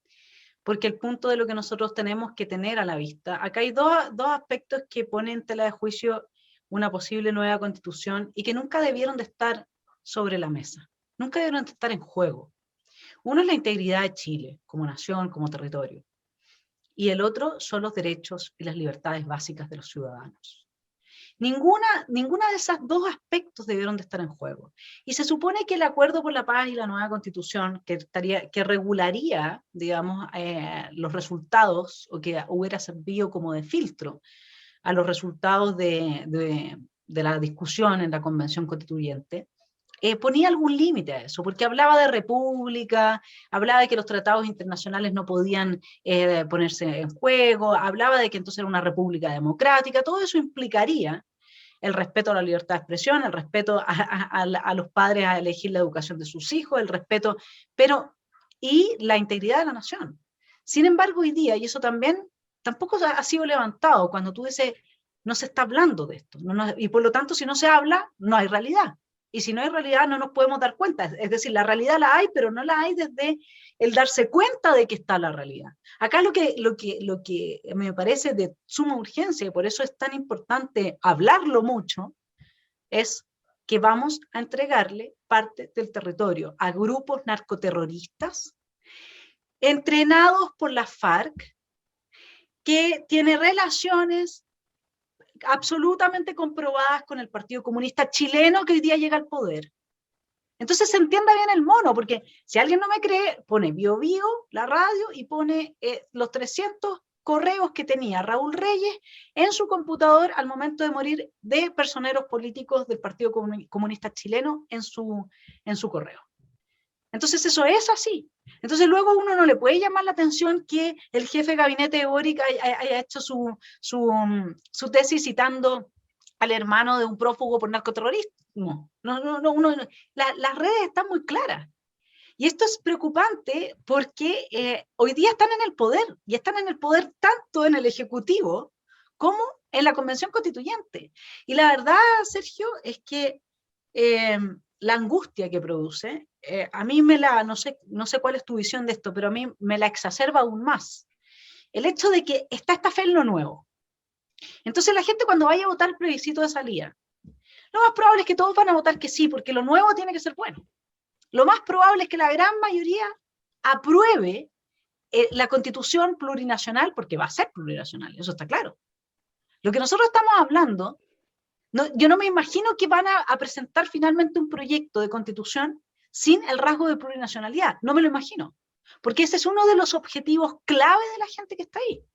Porque el punto de lo que nosotros tenemos que tener a la vista, acá hay dos aspectos que ponen en tela de juicio una posible nueva constitución y que nunca debieron de estar sobre la mesa, nunca debieron de estar en juego. Uno es la integridad de Chile como nación, como territorio, y el otro son los derechos y las libertades básicas de los ciudadanos. Ninguna de esos dos aspectos debieron de estar en juego. Y se supone que el Acuerdo por la Paz y la nueva Constitución, que regularía, digamos, los resultados, o que hubiera servido como de filtro a los resultados de la discusión en la Convención Constituyente, ponía algún límite a eso, porque hablaba de república, hablaba de que los tratados internacionales no podían ponerse en juego, hablaba de que entonces era una república democrática. Todo eso implicaría el respeto a la libertad de expresión, el respeto a los padres a elegir la educación de sus hijos, el respeto, y la integridad de la nación. Sin embargo, hoy día, y eso tampoco ha sido levantado, cuando tú dices, no se está hablando de esto, y por lo tanto, si no se habla, no hay realidad. Y si no hay realidad, no nos podemos dar cuenta. Es decir, la realidad la hay, pero no la hay desde el darse cuenta de que está la realidad. Acá lo que me parece de suma urgencia, y por eso es tan importante hablarlo mucho, es que vamos a entregarle parte del territorio a grupos narcoterroristas entrenados por la FARC, que tiene relaciones absolutamente comprobadas con el Partido Comunista Chileno que hoy día llega al poder. Entonces se entienda bien el mono, porque si alguien no me cree, pone Bio Bio, la radio, y pone los 300 correos que tenía Raúl Reyes en su computador al momento de morir, de personeros políticos del Partido Comunista Chileno en su correo. Entonces eso es así. Entonces luego uno no le puede llamar la atención que el jefe de gabinete de Boric haya hecho su tesis citando al hermano de un prófugo por narcoterrorismo. Las redes están muy claras. Y esto es preocupante porque hoy día están en el poder, y están en el poder tanto en el Ejecutivo como en la Convención Constituyente. Y la verdad, Sergio, es que la angustia que produce, a mí no sé cuál es tu visión de esto, pero a mí me la exacerba aún más. El hecho de que está esta fe en lo nuevo. Entonces la gente cuando vaya a votar el plebiscito de salida, lo más probable es que todos van a votar que sí, porque lo nuevo tiene que ser bueno. Lo más probable es que la gran mayoría apruebe la constitución plurinacional, porque va a ser plurinacional, eso está claro. Lo que nosotros estamos hablando, yo no me imagino que van a presentar finalmente un proyecto de constitución sin el rasgo de plurinacionalidad, no me lo imagino, porque ese es uno de los objetivos clave de la gente que está ahí.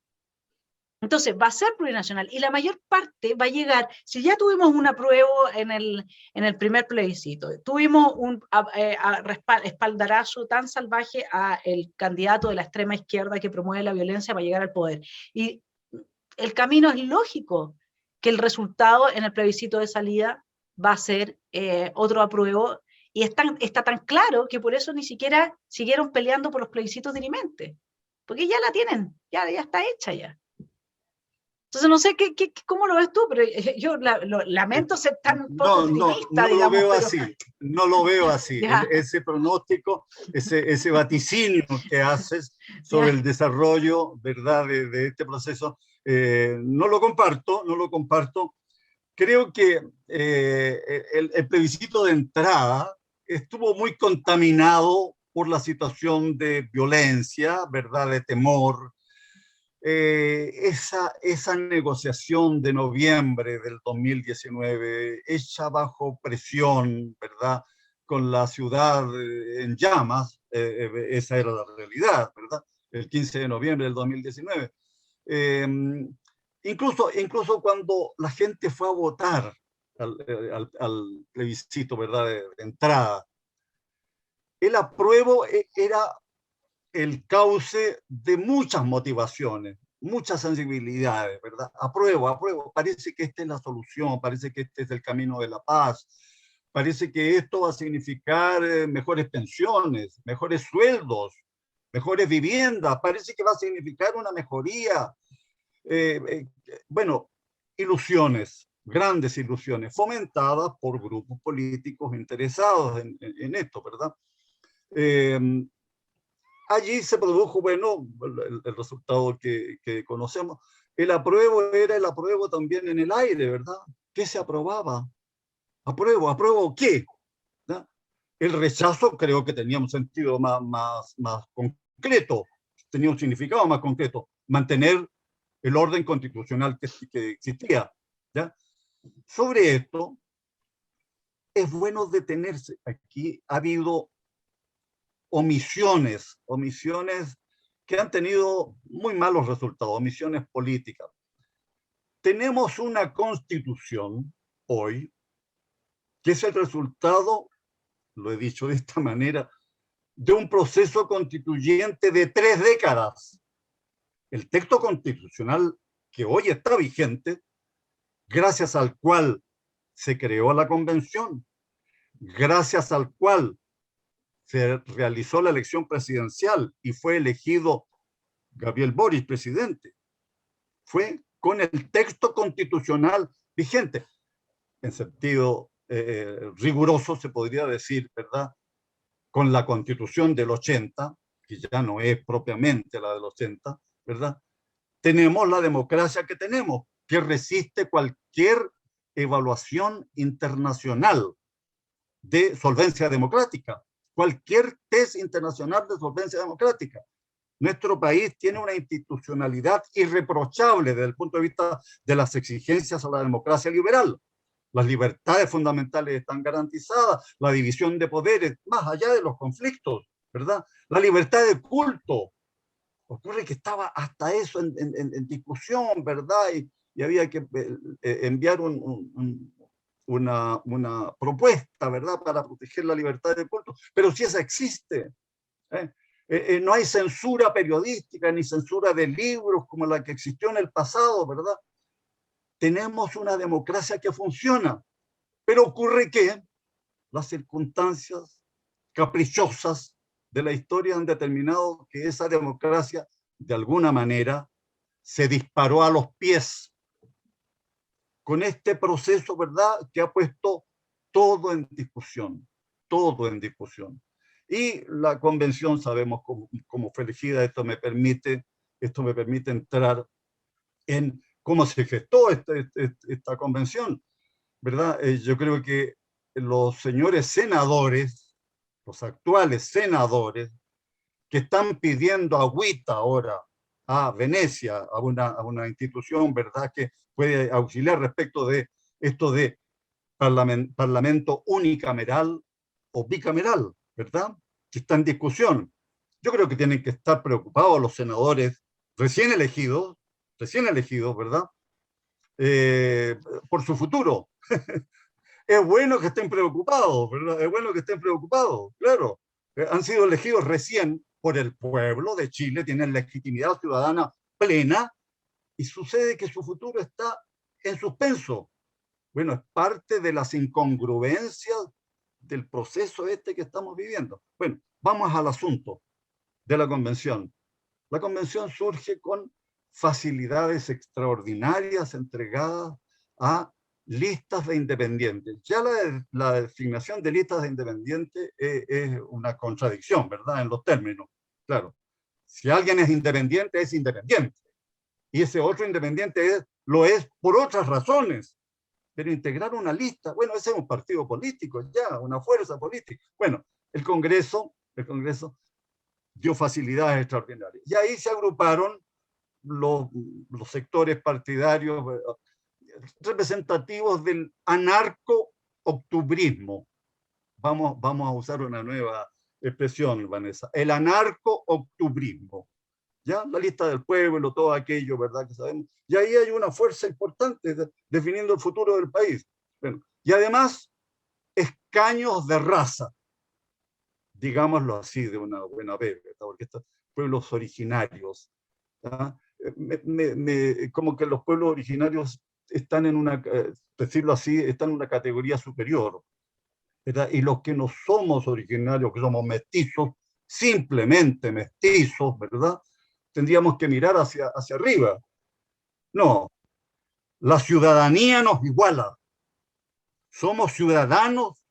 Entonces, va a ser plurinacional y la mayor parte va a llegar, si ya tuvimos un apruebo en el primer plebiscito, tuvimos un espaldarazo tan salvaje a el candidato de la extrema izquierda que promueve la violencia para llegar al poder. Y el camino es lógico que el resultado en el plebiscito de salida va a ser otro apruebo, y está tan claro que por eso ni siquiera siguieron peleando por los plebiscitos dirimentes, porque ya la tienen, ya está hecha ya. Entonces no sé cómo lo ves tú, pero yo lamento ser tan poco optimista, digamos. Lo veo pero... así, no lo veo así. Ese pronóstico, ese vaticinio que haces sobre el desarrollo, ¿verdad?, de este proceso, no lo comparto. Creo que el plebiscito de entrada estuvo muy contaminado por la situación de violencia, ¿verdad?, de temor. Esa negociación de noviembre del 2019, hecha bajo presión, ¿verdad?, con la ciudad en llamas, esa era la realidad, ¿verdad?, el 15 de noviembre del 2019. Incluso cuando la gente fue a votar al plebiscito, ¿verdad?, de entrada, el apruebo era el cauce de muchas motivaciones, muchas sensibilidades, ¿verdad? Apruebo, parece que esta es la solución, parece que este es el camino de la paz, parece que esto va a significar mejores pensiones, mejores sueldos, mejores viviendas, parece que va a significar una mejoría. Bueno, ilusiones, grandes ilusiones, fomentadas por grupos políticos interesados en esto, ¿verdad? Allí se produjo, bueno, el resultado que conocemos. El apruebo era el apruebo también en el aire, ¿verdad? ¿Qué se aprobaba? ¿Apruebo qué? ¿verdad? El rechazo creo que tenía un sentido más concreto, tenía un significado más concreto, mantener el orden constitucional que existía. ¿ya? Sobre esto, es bueno detenerse. Aquí ha habido omisiones que han tenido muy malos resultados, omisiones políticas. Tenemos una constitución hoy que es el resultado, lo he dicho de esta manera, de un proceso constituyente de 3 décadas. El texto constitucional que hoy está vigente, gracias al cual se creó la convención, gracias al cual se realizó la elección presidencial y fue elegido Gabriel Boric presidente, fue con el texto constitucional vigente. En sentido riguroso se podría decir, ¿verdad?, con la constitución del 80, que ya no es propiamente la del 80, ¿verdad?, tenemos la democracia que tenemos, que resiste cualquier evaluación internacional de solvencia democrática, cualquier test internacional de solvencia democrática. Nuestro país tiene una institucionalidad irreprochable desde el punto de vista de las exigencias a la democracia liberal. Las libertades fundamentales están garantizadas, la división de poderes, más allá de los conflictos, ¿verdad? La libertad de culto. Ocurre que estaba hasta eso en discusión, ¿verdad? Y había que enviar una propuesta, ¿verdad?, para proteger la libertad de culto. Pero si esa existe, no hay censura periodística ni censura de libros como la que existió en el pasado, ¿verdad? tenemos una democracia que funciona, pero ocurre que las circunstancias caprichosas de la historia han determinado que esa democracia, de alguna manera, se disparó a los pies con este proceso, ¿verdad?, que ha puesto todo en discusión, todo en discusión. Y la convención, sabemos cómo fue elegida, esto me permite entrar en cómo se gestó esta convención, ¿verdad? Yo creo que los señores senadores, los actuales senadores, que están pidiendo agüita ahora a Venecia, a una institución, ¿verdad?, que puede auxiliar respecto de esto de parlamento unicameral o bicameral, ¿verdad?, que está en discusión. Yo creo que tienen que estar preocupados los senadores recién elegidos, ¿verdad?, por su futuro. Es bueno que estén preocupados, ¿verdad? Es bueno que estén preocupados, claro. Han sido elegidos recién por el pueblo de Chile, tienen legitimidad ciudadana plena, y sucede que su futuro está en suspenso. Bueno, es parte de las incongruencias del proceso que estamos viviendo. Bueno, vamos al asunto de la convención. La convención surge con facilidades extraordinarias entregadas a listas de independientes. Ya la designación de listas de independientes es una contradicción, ¿verdad?, en los términos. Claro, si alguien es independiente, es independiente. Y ese otro independiente lo es por otras razones. Pero integrar una lista, bueno, ese es un partido político, ya, una fuerza política. Bueno, el Congreso dio facilidades extraordinarias. Y ahí se agruparon los sectores partidarios representativos del anarco-octubrismo. Vamos a usar una nueva expresión, Vanessa. El anarco-octubrismo. ¿Ya? La lista del pueblo, todo aquello, ¿verdad?, que sabemos. Y ahí hay una fuerza importante definiendo el futuro del país. Bueno, y además, escaños de raza, digámoslo así de una buena vez, ¿verdad?, porque estos pueblos originarios, ¿ah?, como que los pueblos originarios están en una, decirlo así, están en una categoría superior, ¿verdad? Y los que no somos originarios, que somos mestizos, simplemente mestizos, ¿verdad?, tendríamos que mirar hacia arriba. No, la ciudadanía nos iguala. Somos ciudadanos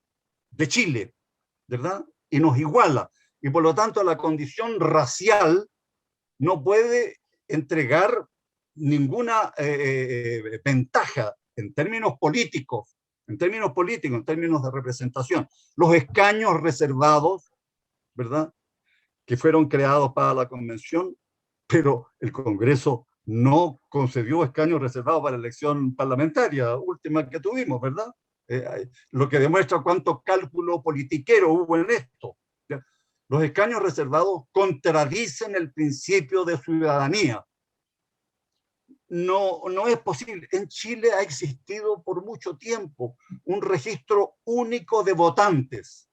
de Chile, ¿verdad? Y nos iguala. Y por lo tanto la condición racial no puede entregar ninguna ventaja en términos políticos, en términos de representación. Los escaños reservados, ¿verdad?, que fueron creados para la convención, pero el Congreso no concedió escaños reservados para la elección parlamentaria última que tuvimos, ¿verdad? Lo que demuestra cuánto cálculo politiquero hubo en esto. ¿Ya? Los escaños reservados contradicen el principio de ciudadanía. No es posible. En Chile ha existido por mucho tiempo un registro único de votantes,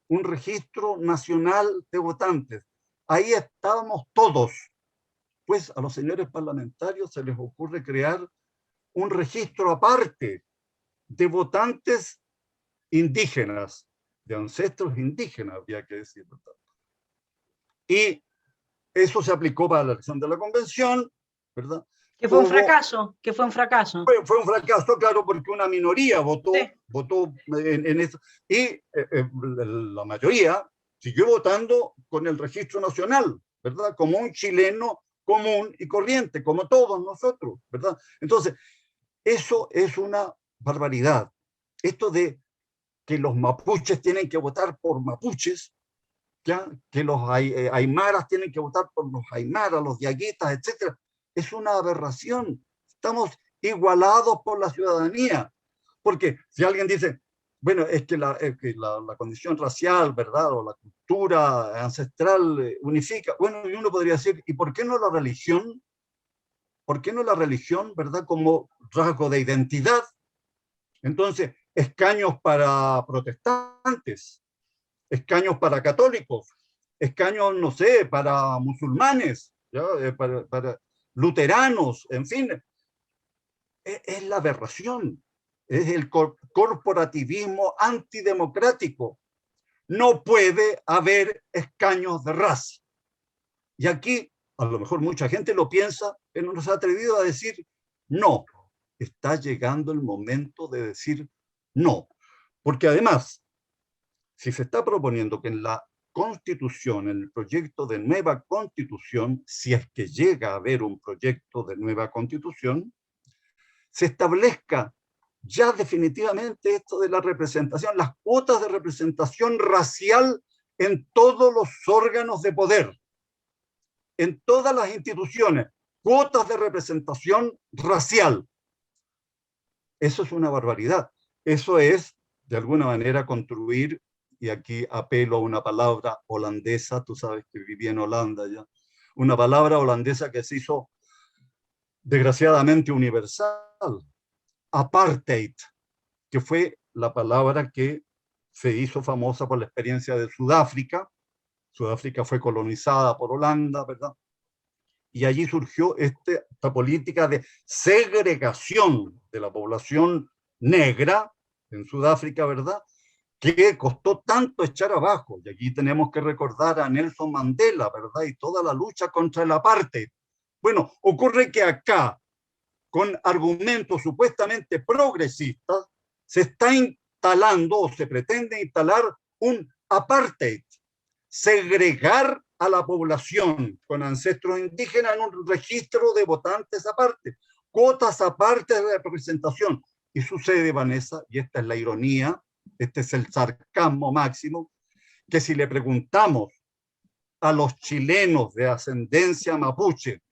un registro nacional de votantes. Ahí estábamos todos. Pues a los señores parlamentarios se les ocurre crear un registro aparte de votantes indígenas, de ancestros indígenas, había que decir, ¿verdad? Y eso se aplicó para la elección de la convención, ¿verdad? Que fue un fracaso, que fue un fracaso. Fue un fracaso, claro, porque una minoría votó, sí, votó en eso, y la mayoría siguió votando con el registro nacional, ¿verdad?, como un chileno común y corriente, como todos nosotros, ¿verdad? Entonces, eso es una barbaridad. Esto de que los mapuches tienen que votar por mapuches, ¿ya?, que los aymaras tienen que votar por los aymaras, los diaguitas, etcétera, es una aberración. Estamos igualados por la ciudadanía. Porque si alguien dice, bueno, es que la condición racial, ¿verdad?, o la cultura ancestral unifica, bueno, y uno podría decir, ¿y por qué no la religión? ¿Por qué no la religión, ¿verdad?, como rasgo de identidad? Entonces, escaños para protestantes, escaños para católicos, escaños, no sé, para musulmanes, ¿ya? Para luteranos, en fin. es la aberración, es el corporativismo antidemocrático. No puede haber escaños de raza. Y aquí, a lo mejor mucha gente lo piensa, pero no se ha atrevido a decir no. Está llegando el momento de decir no. Porque además, si se está proponiendo que en la Constitución, en el proyecto de nueva Constitución, si es que llega a haber un proyecto de nueva Constitución, se establezca ya definitivamente esto de la representación, las cuotas de representación racial en todos los órganos de poder, en todas las instituciones, cuotas de representación racial. Eso es una barbaridad. Eso es, de alguna manera, construir, y aquí apelo a una palabra holandesa, tú sabes que viví en Holanda ya, una palabra holandesa que se hizo desgraciadamente universal, apartheid, que fue la palabra que se hizo famosa por la experiencia de Sudáfrica. Sudáfrica fue colonizada por Holanda, ¿verdad? Y allí surgió esta política de segregación de la población negra en Sudáfrica, ¿verdad? Que costó tanto echar abajo. Y aquí tenemos que recordar a Nelson Mandela, ¿verdad? Y toda la lucha contra el apartheid. Bueno, ocurre que acá, con argumentos supuestamente progresistas, se está instalando o se pretende instalar un apartheid, segregar a la población con ancestros indígenas en un registro de votantes aparte, cuotas aparte de representación. Y sucede, Vanessa, y esta es la ironía, este es el sarcasmo máximo, que si le preguntamos a los chilenos de ascendencia mapuche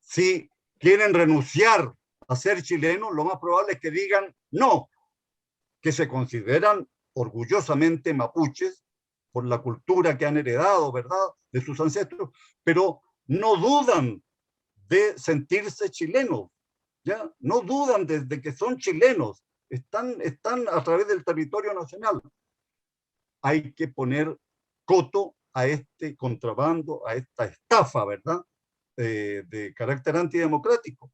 si quieren renunciar a ser chilenos, lo más probable es que digan no, que se consideran orgullosamente mapuches por la cultura que han heredado, ¿verdad?, de sus ancestros, pero no dudan de sentirse chilenos, ¿ya? No dudan de que son chilenos, están a través del territorio nacional. Hay que poner coto a este contrabando, a esta estafa, ¿verdad?, de carácter antidemocrático.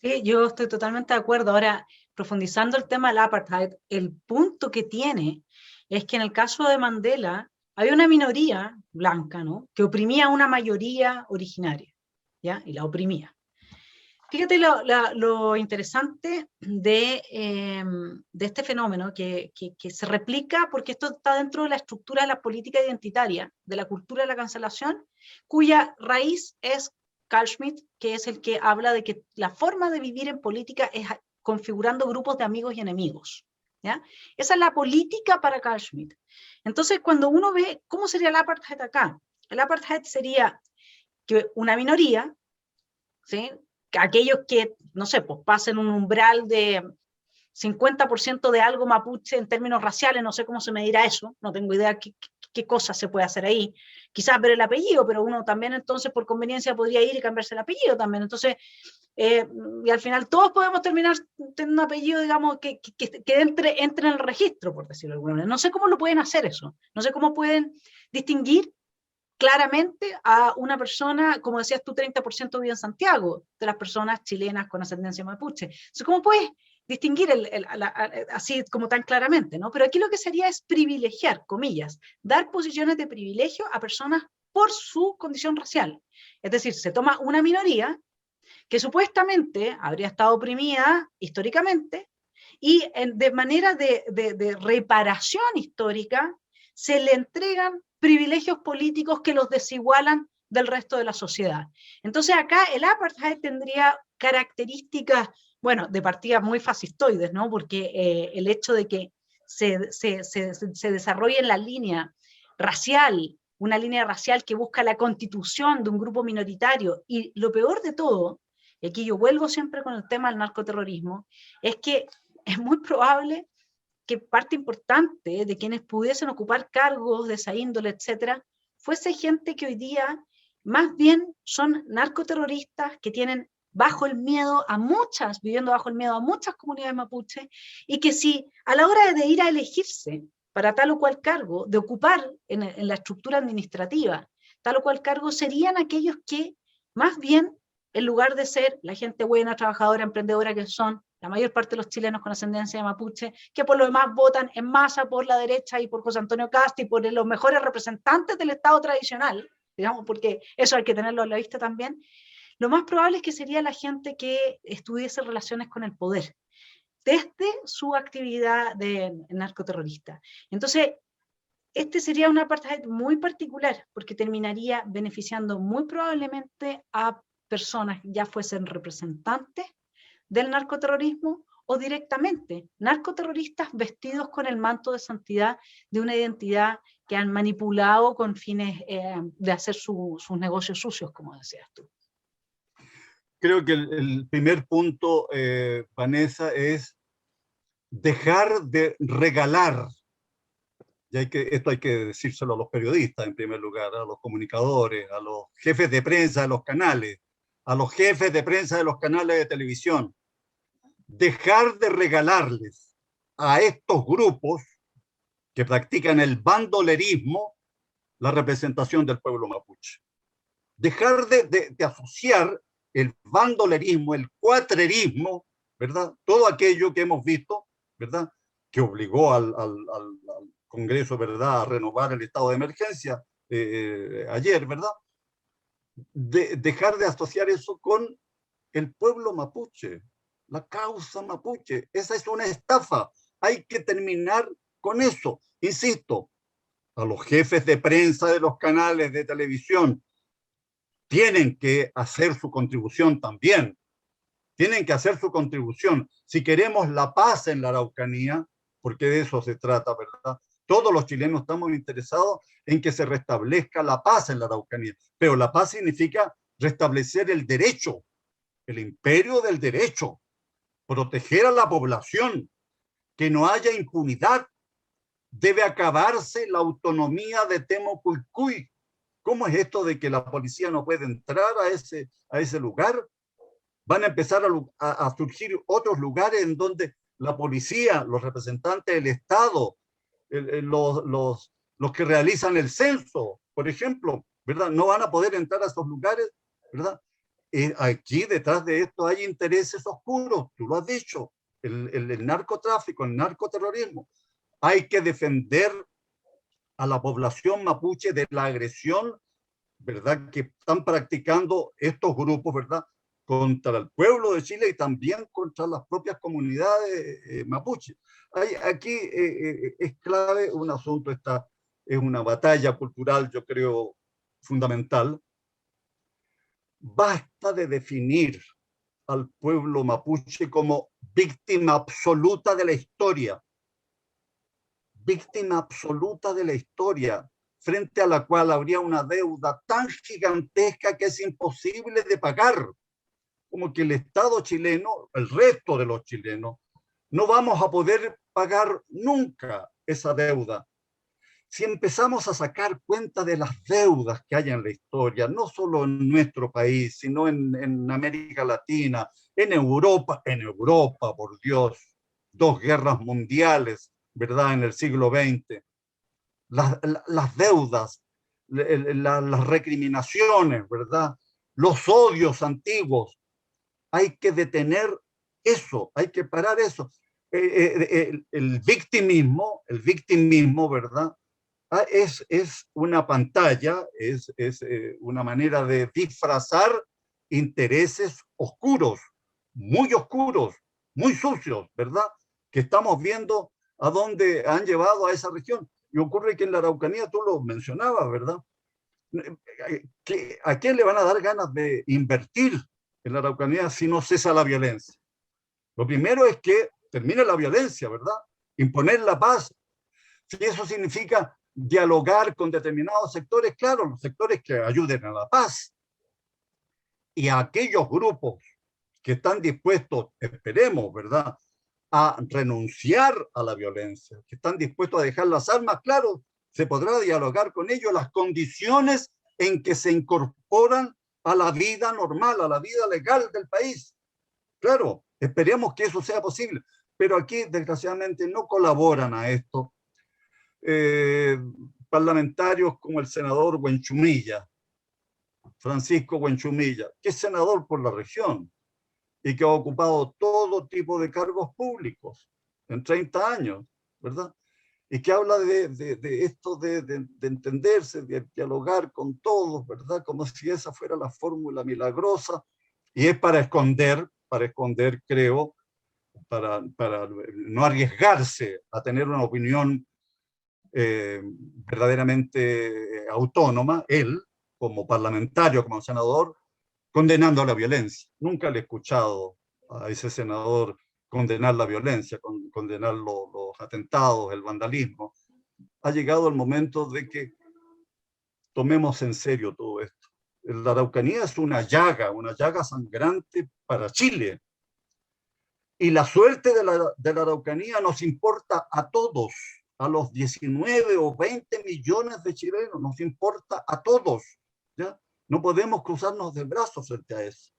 Sí, yo estoy totalmente de acuerdo. Ahora, profundizando el tema del apartheid, el punto que tiene es que en el caso de Mandela había una minoría blanca, ¿no?, que oprimía a una mayoría originaria, ¿ya? Y la oprimía. Fíjate lo interesante de este fenómeno que se replica, porque esto está dentro de la estructura de la política identitaria, de la cultura de la cancelación, cuya raíz es Carl Schmitt, que es el que habla de que la forma de vivir en política es configurando grupos de amigos y enemigos, ¿ya? Esa es la política para Carl Schmitt. Entonces, cuando uno ve cómo sería el apartheid acá, el apartheid sería que una minoría, ¿sí?, aquellos que, no sé, pues pasen un umbral de 50% de algo mapuche en términos raciales, no sé cómo se medirá eso, no tengo idea qué cosa se puede hacer ahí, quizás ver el apellido, pero uno también entonces por conveniencia podría ir y cambiarse el apellido también, entonces, y al final todos podemos terminar teniendo un apellido, digamos, que entre en el registro, por decirlo de alguna manera. No sé cómo lo pueden hacer eso, no sé cómo pueden distinguir claramente a una persona, como decías tú, 30% vive en Santiago, de las personas chilenas con ascendencia mapuche. Entonces, ¿cómo puedes distinguir así como tan claramente, ¿no? Pero aquí lo que sería es privilegiar, comillas, dar posiciones de privilegio a personas por su condición racial. Es decir, se toma una minoría que supuestamente habría estado oprimida históricamente y de manera de reparación histórica se le entregan privilegios políticos que los desigualan del resto de la sociedad. Entonces acá el apartheid tendría características, bueno, de partida muy fascistoides, ¿no? Porque el hecho de que se desarrolle en la línea racial, una línea racial que busca la constitución de un grupo minoritario, y lo peor de todo, y aquí yo vuelvo siempre con el tema del narcoterrorismo, es que es muy probable que parte importante de quienes pudiesen ocupar cargos de esa índole, etcétera, fuese gente que hoy día más bien son narcoterroristas que tienen bajo el miedo a muchas, viviendo bajo el miedo a muchas comunidades mapuches, y que si a la hora de ir a elegirse para tal o cual cargo, de ocupar en la estructura administrativa tal o cual cargo, serían aquellos que más bien en lugar de ser la gente buena, trabajadora, emprendedora que son la mayor parte de los chilenos con ascendencia de mapuche, que por lo demás votan en masa por la derecha y por José Antonio Kast y por los mejores representantes del Estado tradicional, digamos, porque eso hay que tenerlo a la vista también, lo más probable es que sería la gente que estuviese relaciones con el poder, desde su actividad de narcoterrorista. Entonces, este sería una parte muy particular, porque terminaría beneficiando muy probablemente a personas, ya fuesen representantes del narcoterrorismo o directamente narcoterroristas vestidos con el manto de santidad de una identidad que han manipulado con fines de hacer sus negocios sucios, como decías tú. Creo que el primer punto, Vanessa, es dejar de regalar, y esto hay que decírselo a los periodistas en primer lugar, a los comunicadores, a los jefes de prensa de los canales, a los jefes de prensa de los canales de televisión, dejar de regalarles a estos grupos que practican el bandolerismo la representación del pueblo mapuche. Dejar de asociar el bandolerismo, el cuatrerismo, ¿verdad? Todo aquello que hemos visto, ¿verdad? Que obligó al Congreso, ¿verdad?, a renovar el estado de emergencia ayer, ¿verdad? Dejar de asociar eso con el pueblo mapuche, la causa mapuche. Esa es una estafa. Hay que terminar con eso. Insisto, a los jefes de prensa de los canales de televisión, tienen que hacer su contribución también. Tienen que hacer su contribución. Si queremos la paz en la Araucanía, porque de eso se trata, ¿verdad? Todos los chilenos estamos interesados en que se restablezca la paz en la Araucanía. Pero la paz significa restablecer el derecho, el imperio del derecho, proteger a la población, que no haya impunidad. Debe acabarse la autonomía de Temocuycuy. ¿Cómo es esto de que la policía no puede entrar a ese lugar? Van a empezar a surgir otros lugares en donde la policía, los representantes del Estado, los que realizan el censo, por ejemplo, ¿verdad? No van a poder entrar a esos lugares, ¿verdad? Aquí detrás de esto hay intereses oscuros, tú lo has dicho, el narcotráfico, el narcoterrorismo. Hay que defender a la población mapuche de la agresión, ¿verdad?, que están practicando estos grupos, ¿verdad?, contra el pueblo de Chile y también contra las propias comunidades mapuche. Aquí es clave un asunto, es una batalla cultural, yo creo, fundamental. Basta de definir al pueblo mapuche como víctima absoluta de la historia. Víctima absoluta de la historia, frente a la cual habría una deuda tan gigantesca que es imposible de pagar, como que el Estado chileno, el resto de los chilenos, no vamos a poder pagar nunca esa deuda. Si empezamos a sacar cuenta de las deudas que hay en la historia, no solo en nuestro país, sino en América Latina, en Europa, por Dios, 2 guerras mundiales, ¿verdad?, en el siglo XX, las deudas, las recriminaciones, ¿verdad?, los odios antiguos. Hay que detener eso, hay que parar eso. El victimismo, ¿verdad?, es una pantalla, es una manera de disfrazar intereses oscuros, muy sucios, ¿verdad?, que estamos viendo a dónde han llevado a esa región. Y ocurre que en la Araucanía, tú lo mencionabas, ¿verdad?, ¿a quién le van a dar ganas de invertir en la Araucanía si no cesa la violencia? Lo primero es que termine la violencia, ¿verdad?, imponer la paz. Si eso significa dialogar con determinados sectores, claro, los sectores que ayuden a la paz. Y a aquellos grupos que están dispuestos, esperemos, ¿verdad?, a renunciar a la violencia, que están dispuestos a dejar las armas, claro, se podrá dialogar con ellos las condiciones en que se incorporan a la vida normal, a la vida legal del país. Claro, esperemos que eso sea posible, pero aquí desgraciadamente no colaboran a esto parlamentarios como el senador Buenchumilla, Francisco Buenchumilla, que es senador por la región y que ha ocupado todo tipo de cargos públicos en 30 años, ¿verdad? Y que habla de esto de entenderse, de dialogar con todos, ¿verdad? Como si esa fuera la fórmula milagrosa, y es para esconder, creo, para no arriesgarse a tener una opinión verdaderamente autónoma, él, como parlamentario, como senador, condenando la violencia. Nunca le he escuchado a ese senador condenar la violencia, condenar los atentados, el vandalismo. Ha llegado el momento de que tomemos en serio todo esto. La Araucanía es una llaga sangrante para Chile. Y la suerte de la Araucanía nos importa a todos, a los 19 o 20 millones de chilenos, nos importa a todos. ¿Ya? No podemos cruzarnos de brazos frente a eso.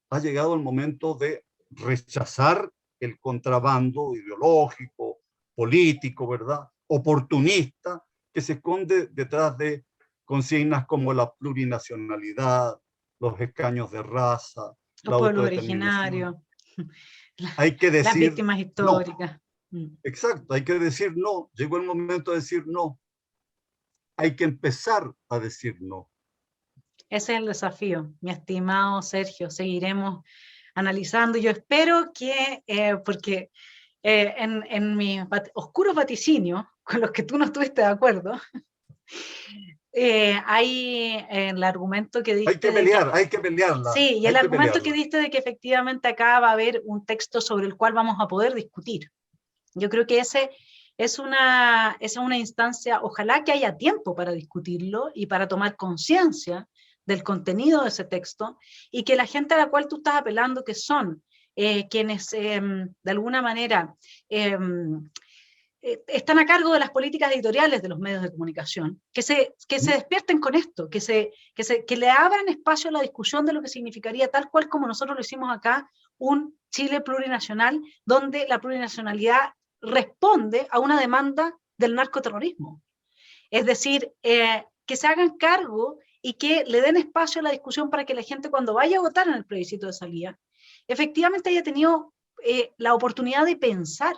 Ha llegado el momento de rechazar el contrabando ideológico, político, ¿verdad? Oportunista, que se esconde detrás de consignas como la plurinacionalidad, los escaños de raza, Los la pueblos originarios, autodeterminación. Hay que las decir víctimas no. históricas. Exacto, hay que decir no. Llegó el momento de decir no. Hay que empezar a decir no. Ese es el desafío, mi estimado Sergio. Seguiremos analizando. Yo espero que, porque en mis oscuros vaticinios, con los que tú no estuviste de acuerdo, hay el argumento que Hay diste que de que, pelear, hay que pelearla. sí, y el Hay que argumento que pelearla. diste de que efectivamente acá va a haber un texto sobre el cual vamos a poder discutir. Yo creo que esa es una instancia, ojalá que haya tiempo para discutirlo y para tomar conciencia del contenido de ese texto, y que la gente a la cual tú estás apelando, que son quienes de alguna manera están a cargo de las políticas editoriales de los medios de comunicación, que se despierten con esto, que le abran espacio a la discusión de lo que significaría, tal cual como nosotros lo hicimos acá, un Chile plurinacional, donde la plurinacionalidad responde a una demanda del narcoterrorismo. Es decir, que se hagan cargo y que le den espacio a la discusión para que la gente, cuando vaya a votar en el plebiscito de salida, efectivamente haya tenido la oportunidad de pensar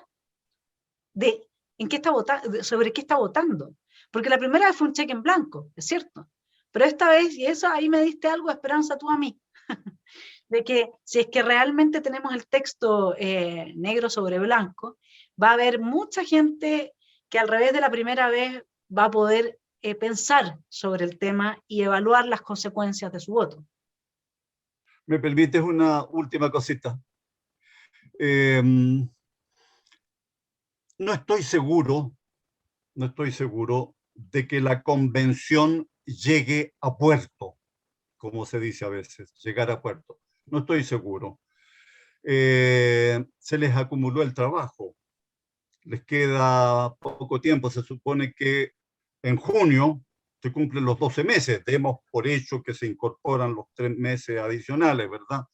de en qué está votando, sobre qué está votando. Porque la primera vez fue un cheque en blanco, es cierto. Pero esta vez, y eso ahí me diste algo de esperanza tú a mí, de que si es que realmente tenemos el texto negro sobre blanco, va a haber mucha gente que al revés de la primera vez va a poder pensar sobre el tema y evaluar las consecuencias de su voto. ¿Me permites una última cosita? No estoy seguro de que la convención llegue a puerto, como se dice a veces, llegar a puerto. No estoy seguro. Se les acumuló el trabajo. Les queda poco tiempo. Se supone que en junio se cumplen los 12 meses. Demos por hecho que se incorporan los 3 meses adicionales, ¿verdad?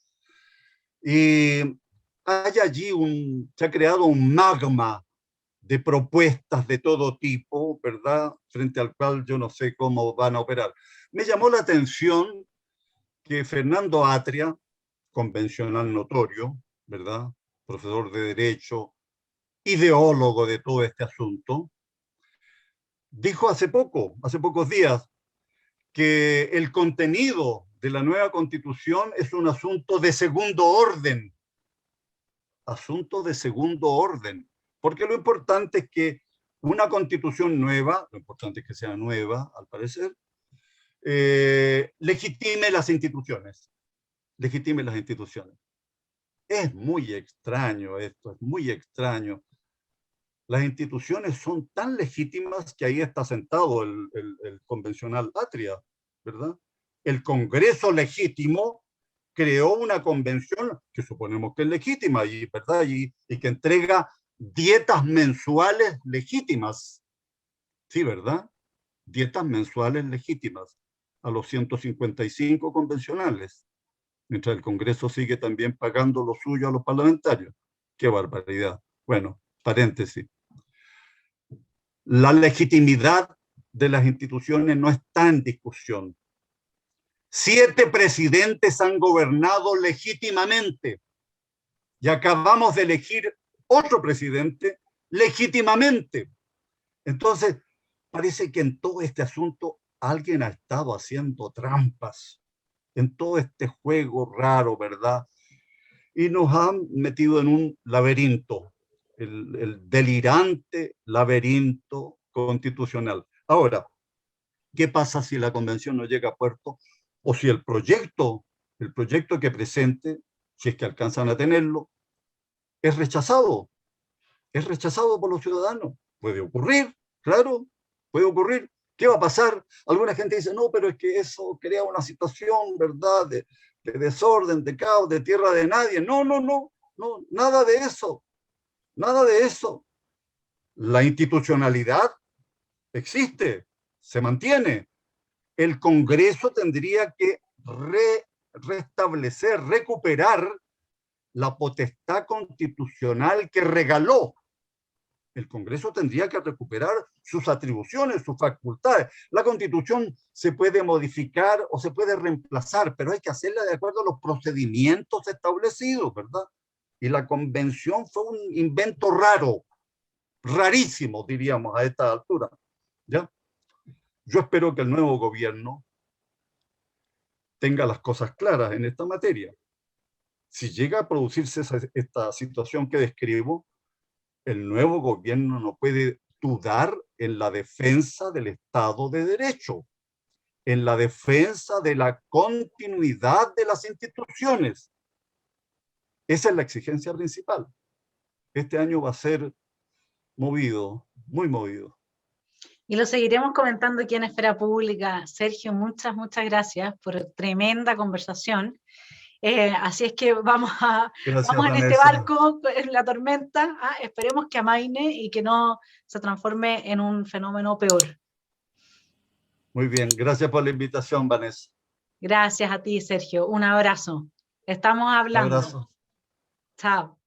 Y hay allí se ha creado un magma de propuestas de todo tipo, ¿verdad? Frente al cual yo no sé cómo van a operar. Me llamó la atención que Fernando Atria, convencional notorio, ¿verdad? Profesor de Derecho, ideólogo de todo este asunto, dijo hace pocos días, que el contenido de la nueva constitución es un asunto de segundo orden. Asunto de segundo orden. Porque lo importante es que una constitución nueva, lo importante es que sea nueva, al parecer, legitime las instituciones. Legitime las instituciones. Es muy extraño esto, es muy extraño. Las instituciones son tan legítimas que ahí está sentado el convencional Atria, ¿verdad? El Congreso legítimo creó una convención que suponemos que es legítima, y, ¿verdad? Y que entrega dietas mensuales legítimas. Sí, ¿verdad? Dietas mensuales legítimas a los 155 convencionales, mientras el Congreso sigue también pagando lo suyo a los parlamentarios. ¡Qué barbaridad! Bueno, paréntesis. La legitimidad de las instituciones no está en discusión. 7 presidentes han gobernado legítimamente y acabamos de elegir otro presidente legítimamente. Entonces, parece que en todo este asunto alguien ha estado haciendo trampas, en todo este juego raro, ¿verdad? Y nos han metido en un laberinto, el delirante laberinto constitucional. Ahora, ¿qué pasa si la convención no llega a puerto? O si el proyecto que presente, si es que alcanzan a tenerlo, es rechazado por los ciudadanos. Puede ocurrir, claro, puede ocurrir. ¿Qué va a pasar? Alguna gente dice, no, pero es que eso crea una situación, ¿verdad?, de desorden, de caos, de tierra de nadie. No, nada de eso, nada de eso. La institucionalidad existe, se mantiene. El Congreso tendría que restablecer, recuperar la potestad constitucional que regaló. El Congreso tendría que recuperar sus atribuciones, sus facultades. La Constitución se puede modificar o se puede reemplazar, pero hay que hacerla de acuerdo a los procedimientos establecidos, ¿verdad? Y la Convención fue un invento raro, rarísimo, diríamos, a esta altura, ¿ya? Yo espero que el nuevo gobierno tenga las cosas claras en esta materia. Si llega a producirse esta situación que describo, el nuevo gobierno no puede dudar en la defensa del Estado de Derecho, en la defensa de la continuidad de las instituciones. Esa es la exigencia principal. Este año va a ser movido, muy movido. Y lo seguiremos comentando aquí en Esfera Pública. Sergio, muchas gracias por tremenda conversación. Así es que vamos en este barco, en la tormenta. Esperemos que amaine y que no se transforme en un fenómeno peor. Muy bien, gracias por la invitación, Vanessa. Gracias a ti, Sergio. Un abrazo. Estamos hablando. Un abrazo. Chao.